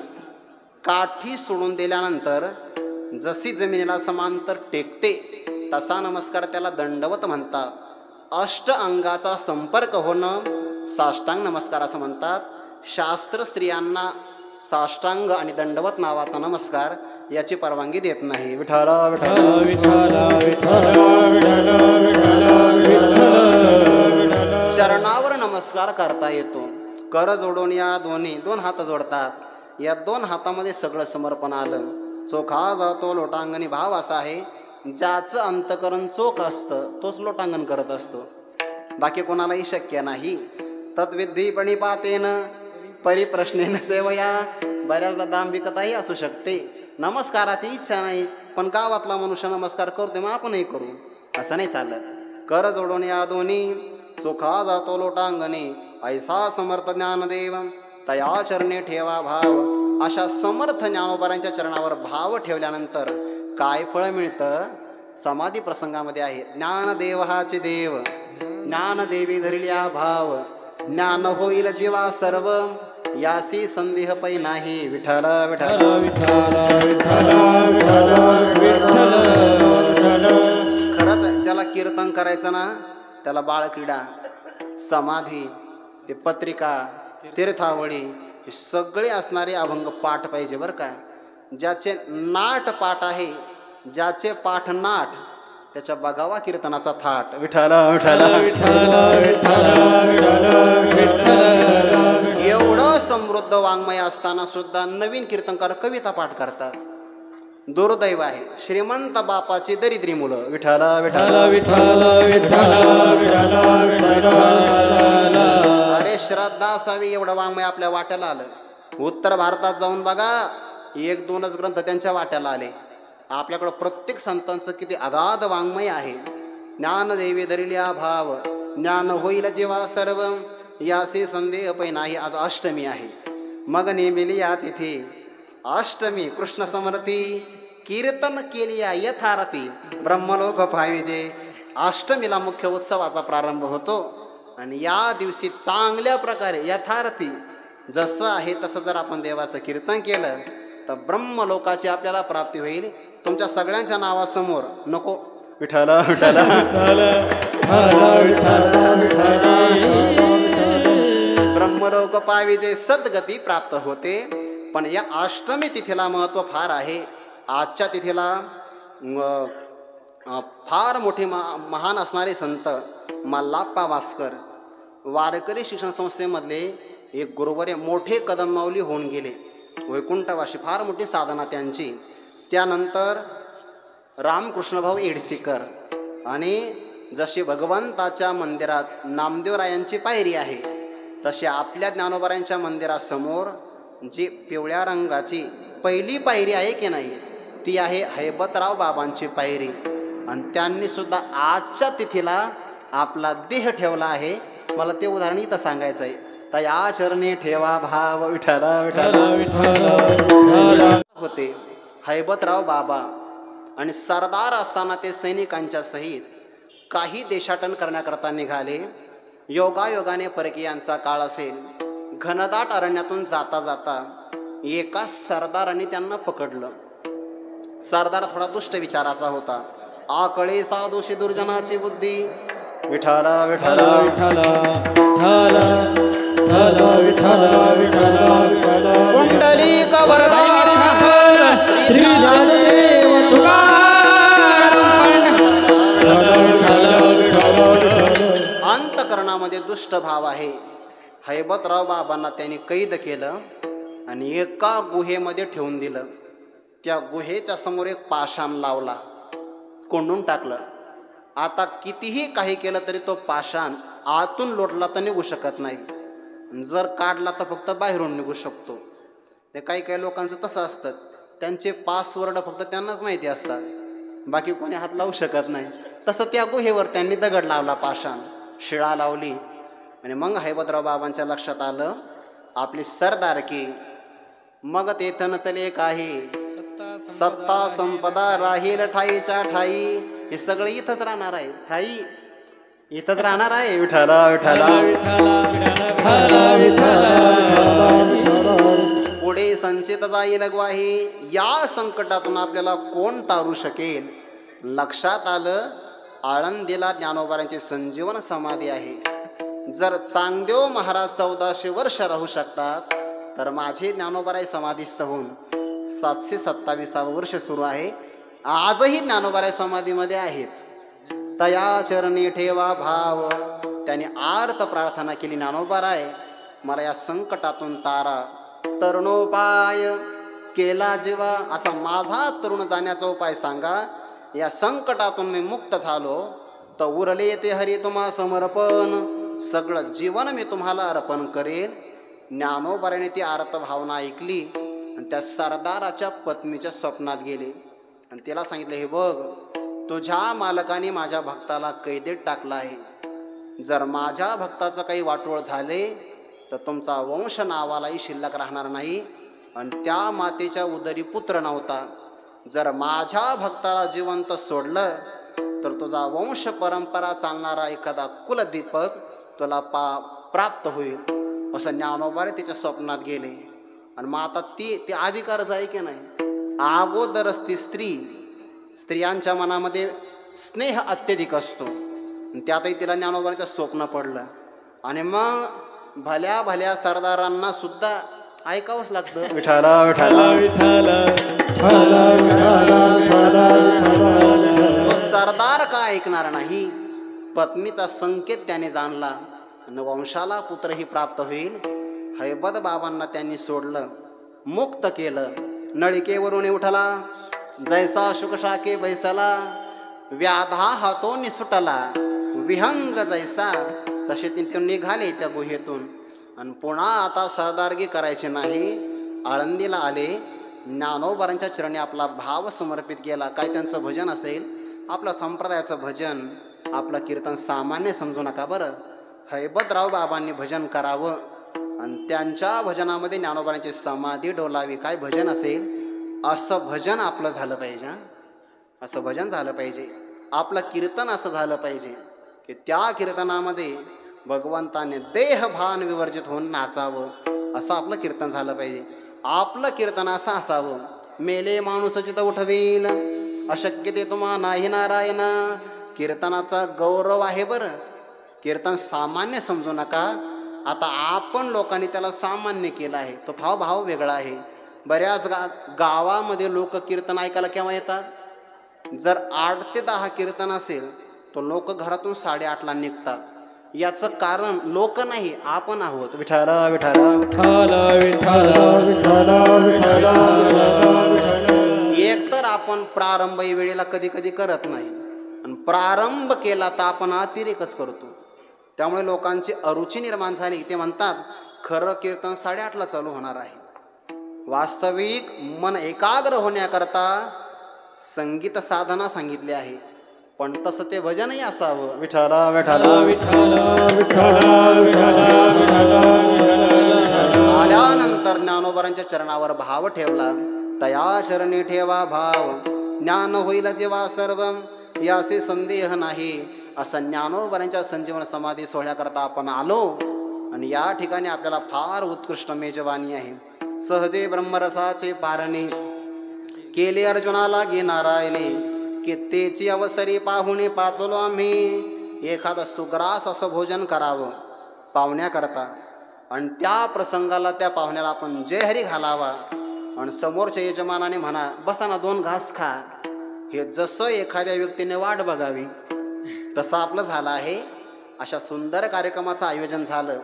काठी सोडून दिल्यानंतर जशी जमिनीला समांतर टेकते तसा नमस्कार त्याला दंडवत म्हणतात. अष्ट अंगाचा संपर्क होणं साष्टांग नमस्कार असं म्हणतात. शास्त्र स्त्रियांना साष्टांग आणि दंडवत नावाचा नमस्कार याची परवानगी देत नाही. विठाला विठाला विठाला विठाला विठाला. चरणावर नमस्कार करता येतो. कर जोडून या दोन्ही, 2 हात जोडतात. या 2 हातामध्ये सगळं समर्पण आलं. चोखा जातो लोटांगणी. भाव असा आहे, ज्याचं अंतकरण चोख असतं तोच लोटांगण करत असतो. बाकी कोणालाही शक्य नाही. तद्विधी पणिपातेन परिप्रश्नेन सेवया. बऱ्याचदा दांभिकताही असू शकते. नमस्काराची इच्छा नाही पण गावातला मनुष्य नमस्कार करतोय मग आपणही करू, असं नाही चालत. कर जोडून या दोन्ही चोखा जातो लोटांगणी, ऐसा समर्थ ज्ञानदेव तया चरणी ठेवा भाव. अशा समर्थ ज्ञानोबारांच्या चरणावर भाव ठेवल्यानंतर काय फळ मिळतं? समाधी प्रसंगामध्ये आहे, ज्ञानदेव हाचे देव, ज्ञानदेवी धरिल्या भाव, ज्ञान होईल जीवा सर्व, यासी संदेह पै नाही. विठ्ठल विठ्ठल खरंच ज्याला कीर्तन करायचं ना त्याला बाळक्रीडा, समाधी, ते पत्रिका, तीर्थावळी हे सगळे असणारे अभंग पाठ पाहिजे बरं का. ज्याचे नाट पाठ आहे, ज्याचे पाठ नाट, त्याच्या बघावा कीर्तनाचा थाट. विठ्ठल विठ्ठल एवढं समृद्ध वाङ्मय असताना सुद्धा नवीन कीर्तनकार कविता पाठ करतात. दुर्दैव आहे, श्रीमंत बापाची दरिद्री मुलं. विठ्ठल विठ्ठल अरे श्रद्धा असावी एवढं वाङ्मय आपल्या वाट्याला आलं. उत्तर भारतात जाऊन बघा, 1-2च ग्रंथ त्यांच्या वाट्याला आले. आपल्याकडं प्रत्येक संतांचं किती अगाध वाङ्मय आहे. ज्ञानदेवी धरिल्या भाव, ज्ञान होईल जेव्हा सर्व, यासी संदेह पै नाही. आज अष्टमी आहे, मग नेमिली या तिथे अष्टमी कृष्ण समर्थी, कीर्तन केली या यथारथी, ब्रह्मलोक पाहिजे. अष्टमीला मुख्य उत्सवाचा प्रारंभ होतो आणि या दिवशी चांगल्या प्रकारे यथारथी जसं आहे तसं जर आपण देवाचं कीर्तन केलं तर ब्रह्मलोकाची आपल्याला प्राप्ती होईल. तुमच्या सगळ्यांच्या नावासमोर नको विठ्ठल विठ्ठल ब्रह्मलोक पाविजे सद्गती प्राप्त होते. पण या अष्टमी तिथीला महत्त्व फार आहे. आजच्या तिथीला फार मोठे महान असणारे संत मल्लाप्पा वास्कर वारकरी शिक्षण संस्थेमधले एक गुरुवर्य मोठे कदम माऊली होऊन गेले. वैकुंठवाशी फार मोठी साधना त्यांची. त्यानंतर रामकृष्णभाऊ एडसीकर, आणि जशी भगवंताच्या मंदिरात नामदेवरायांची पायरी आहे तशी आपल्या ज्ञानोबारायांच्या मंदिरासमोर जी पिवळ्या रंगाची पहिली पायरी आहे की नाही ती आहे हैबतराव बाबांची पायरी. आणि त्यांनी सुद्धा आजच्या तिथीला आपला देह ठेवला आहे. मला ते उदाहरण इथं सांगायचं आहे. तया चरणी ठेवा भाव. विठ्ठल विठ्ठल होते हैबतराव बाबा, आणि सरदार असताना ते सैनिकांच्या सहित काही देशाटन करण्याकरता निघाले. योगायोगाने परकीयांचा काळ असेल. घनदाट अरण्यातून जाता जाता एका सरदाराने त्यांना पकडलं. सरदार थोडा दुष्ट विचाराचा होता. आकळे साधूशी दुर्जनाची बुद्धी. विठ्ठल विठ्ठल कुंडलिक वरदा श्री ज्ञानदेव अंतकरणामध्ये दुष्ट भाव आहे. हैबतराव बाबांना त्यांनी कैद केलं आणि एका गुहेमध्ये ठेवून दिलं. त्या गुहेच्या समोर एक पाषाण लावला, कोंडून टाकलं. आता कितीही काही केलं तरी तो पाषाण आतून लोटला तर निघू शकत नाही, जर काढला तर फक्त बाहेरून निघू शकतो. ते काही काही लोकांचं तसं असतं, त्यांचे पासवर्ड फक्त त्यांनाच माहिती असतात, बाकी कोणी हात लावू शकत नाही. तसं त्या गुहेवर त्यांनी दगड लावला, पाषाण शिळा लावली. आणि मग हैबतराव बाबांच्या लक्षात आलं आपली सरदारकी. मग तेथन चले काही सत्ता संपदा राहील ठाईच्या ठाई. हे सगळं इथंच राहणार आहे, ठाई इथंच राहणार आहे. विठ्ठल विठ्ठल पुढे संचित जाईल ग्वाही. या संकटातून आपल्याला कोण तारू शकेल. लक्षात आलं आळंदीला ज्ञानोबारांची संजीवन समाधी आहे. जर चांगदेव महाराज 1400 वर्ष राहू शकतात तर माझे ज्ञानोबाराय समाधीस्थ होऊन 727 वर्ष सुरू आहे. आजही ज्ञानोबाराय समाधीमध्ये आहेच. तया चरणी ठेवा भाव. त्याने आर्त प्रार्थना केली, ज्ञानोबाराय मला या संकटातून तारा. तरुणोपाय केला जेव्हा, असा माझा तरुण जाण्याचा उपाय सांगा. या संकटातून मी मुक्त झालो तर उरले येते हरी तुम्हा समर्पण. सगळं जीवन मी तुम्हाला अर्पण करेन. ज्ञानोबाराने ती आर्त भावना ऐकली आणि त्या सरदाराच्या पत्नीच्या स्वप्नात गेले. आणि तिला सांगितलं, हे बघ, तुझ्या मालकाने माझ्या भक्ताला कैदेत टाकला आहे. जर माझ्या भक्ताचं काही वाटोळ झाले तर तुमचा वंश नावालाही शिल्लक राहणार नाही. आणि त्या मातेच्या उदरी पुत्र नव्हता. जर माझ्या भक्ताला जिवंत सोडलं तर तुझा वंश परंपरा चालणारा एखादा कुलदीपक तुला प्राप्त होईल. असं ज्ञानोबाने तिच्या स्वप्नात गेले. आणि मग आता ते अधिकारच आहे की नाही. अगोदरच ती स्त्रियांच्या मनामध्ये स्नेह अत्यधिक असतो. त्यातही तिला ज्ञानोबाच्या स्वप्न पडलं. आणि मग भल्या भल्या सरदारांना सुद्धा ऐकावंच लागतं, विठाला विठाला विठाला. तो सरदार का ऐकणार नाही. पत्नीचा संकेत त्याने जाणला आणि वंशाला पुत्रही प्राप्त होईल. हैबत बाबांना त्यांनी सोडलं, मुक्त केलं. नळिकेवरून उठला, जैसा शुकशाके बैसला, व्याधा हातोनी सुटला, विहंग जैसा. तसे ते निघाले त्या गुहेतून. आणि पुन्हा आता सरदारगी करायची नाही. आळंदीला आले. ज्ञानोबांच्या चरणी आपला भाव समर्पित केला. काय त्यांचं भजन असेल, आपलं संप्रदायाचं भजन, आपलं कीर्तन सामान्य समजू नका बरं. हैबतराव बाबांनी भजन करावं आणि त्यांच्या भजनामध्ये ज्ञानोबांची समाधी डोलावी. काय भजन असेल, असं भजन आपलं झालं पाहिजे. असं भजन झालं पाहिजे. आपलं कीर्तन असं झालं पाहिजे की त्या कीर्तनामध्ये भगवंताने देहभान विवर्जित होऊन नाचावं. असं आपलं कीर्तन झालं पाहिजे. आपलं कीर्तन असं असावं, मेले माणूस चित उठवील, अशक्य ते तुम्हा नाही नारायण. कीर्तनाचा गौरव आहे बरं. कीर्तन सामान्य समजू नका. आता आपण लोकांनी त्याला सामान्य केलं आहे. तो भाव वेगळा आहे. बऱ्याच गावामध्ये लोक कीर्तन ऐकायला केव्हा येतात, जर 8 ते 10 कीर्तन असेल तर लोक घरातून 8:30ला निघतात. याचं कारण लोक नाही, आपण आहोत. विठाला विठाला विठाला विठाला विठाला. एक तर आपण प्रारंभ वेळेला कधी कधी करत नाही, आणि प्रारंभ केला तर आपण अतिरेकच करतो. त्यामुळे लोकांची अरुची निर्माण झाली. ते म्हणतात खरं कीर्तन 8:30ला चालू होणार आहे. वास्तविक मन एकाग्र होण्याकरता संगीत साधना सांगितली आहे, पण तसं ते भजनही असावं. विठाला विठाला विठाला विठाला विठाला. आल्यानंतर ज्ञानोबांच्या चरणावर भाव ठेवला. तया चरणी ठेवा भाव, ज्ञान होईल जेव्हा सर्व, याचे संदेह नाही. असं ज्ञानोबांच्या संजीवन समाधी सोहळ्याकरता आपण आलो. आणि या ठिकाणी आपल्याला फार उत्कृष्ट मेजवानी आहे. सहजे ब्रह्मरसाचे पारणे केले अर्जुनाला घेणारायले, की तेची अवसरी पाहुणे पातलो आम्ही. एखादं सुग्रास असं भोजन करावं पाहुण्याकरता, आणि त्या प्रसंगाला त्या पाहुण्याला आपण जय हरी घालावा. आणि समोरच्या यजमानाने म्हणा, बसा ना 2 घास खा. हे जसं एखाद्या व्यक्तीने वाट बघावी तसं आपलं झालं आहे. अशा सुंदर कार्यक्रमाचं आयोजन झालं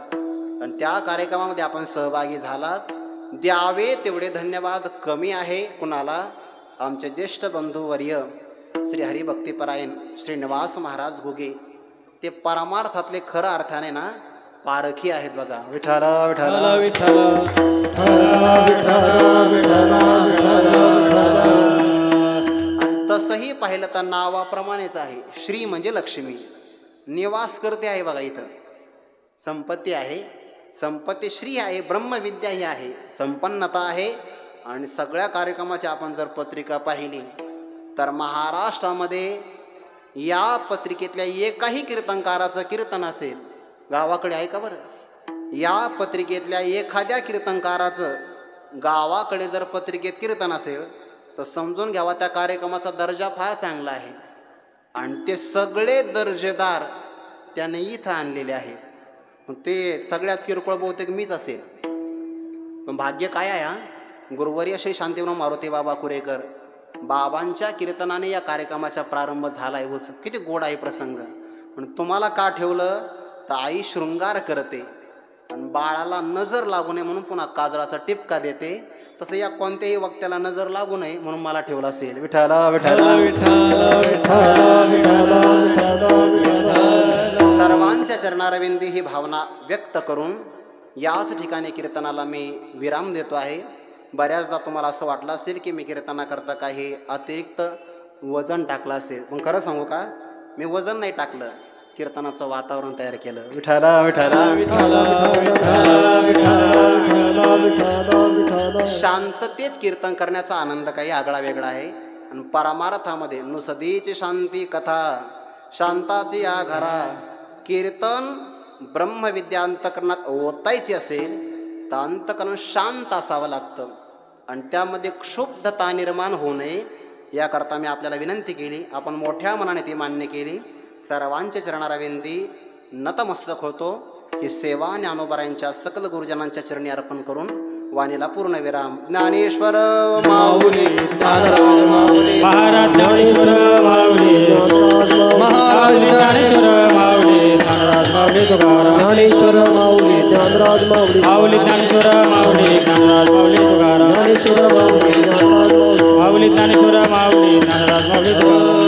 आणि त्या कार्यक्रमामध्ये आपण सहभागी झालात. द्यावे तेवढे धन्यवाद कमी आहे कुणाला. आमचे ज्येष्ठ बंधूवर्य श्री हरिभक्तीपरायण श्रीनिवास महाराज घुगे, ते परमार्थातले खरं अर्थाने ना पारखी आहेत बघा. विठाला विठाला विठाला विठाला. तसंही पाहिलं तर नावाप्रमाणेच आहे. श्री म्हणजे लक्ष्मी, निवास करते आहे बघा. इथं संपत्ती आहे, संपत्ती श्री आहे, ब्रह्मविद्या ही आहे, संपन्नता आहे. आणि सगळ्या कार्यक्रमाची आपण जर पत्रिका पाहिली तर महाराष्ट्रामध्ये या पत्रिकेतल्या एकाही कीर्तनकाराचं कीर्तन असेल, गावाकडे आहे का बरं, या पत्रिकेतल्या एखाद्या कीर्तनकाराचं गावाकडे जर पत्रिकेत कीर्तन असेल तर समजून घ्यावा त्या कार्यक्रमाचा दर्जा फार चांगला आहे. आणि ते सगळे दर्जेदार त्याने इथं आणलेले आहेत. ते सगळ्यात किरकोळ बहुतेक मीच असेल. पण भाग्य काय आहे, गुरुवर्य श्री शांतीराम मारुती बाबा कुरेकर बाबांच्या कीर्तनाने या कार्यक्रमाचा प्रारंभ झाला आहे. होच किती गोड आहे प्रसंग. पण तुम्हाला का ठेवलं तर आई शृंगार करते आणि बाळाला नजर लागू नये म्हणून पुन्हा काजळाचा टिपका देते. तसं या कोणत्याही वक्त्याला नजर लागू नये म्हणून मला ठेवलं असेल. विठाला विठाला विठाला विठाला विठाला. सर्वांच्या चरणारविंदी ही भावना व्यक्त करून याच ठिकाणी कीर्तनाला मी विराम देतो आहे. बऱ्याचदा तुम्हाला असं वाटलं असेल की मी कीर्तनाकरता काही अतिरिक्त वजन टाकलं असेल, पण खरं सांगू का, मी वजन नाही टाकलं, कीर्तनाचं वातावरण तयार केलं. विठ्ठला विठ्ठला विठ्ठला विठ्ठला. शांततेत कीर्तन करण्याचा आनंद काही आगळा वेगळा आहे. आणि परमार्थामध्ये नुसदीची शांती कथा, शांताची या घरा, कीर्तन ब्रह्मविद्या अंतकरणात ओतायची असेल तर अंतकरण शांत असावं लागतं. आणि त्यामध्ये क्षुब्धता निर्माण होऊ नये याकरता मी आपल्याला विनंती केली. आपण मोठ्या मनाने ती मान्य केली. सर्वांच्या चरणाला विनंती, नतमस्तक होतो. ही सेवा ज्ञानोबरायांच्या सकल गुरुजनांच्या चरणी अर्पण करून वाणीला पूर्ण विराम. ज्ञानेश्वर माऊली ज्ञानराज माऊली महाराज ज्ञानेश्वर माऊली महाराज ज्ञानेश्वर माऊली ज्ञानराज माऊली तुकाराम ज्ञानेश्वर माऊली ज्ञानराज माऊली माऊली ज्ञानेश्वर माऊली ज्ञानराज माऊली तुकाराम ज्ञानेश्वर माऊली ज्ञानराज माऊली माऊली ज्ञानेश्वर माऊली ज्ञानराज माऊली तुकाराम.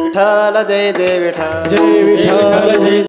विठ्ठल जय जय विठ्ठल जय विठ्ठल. जय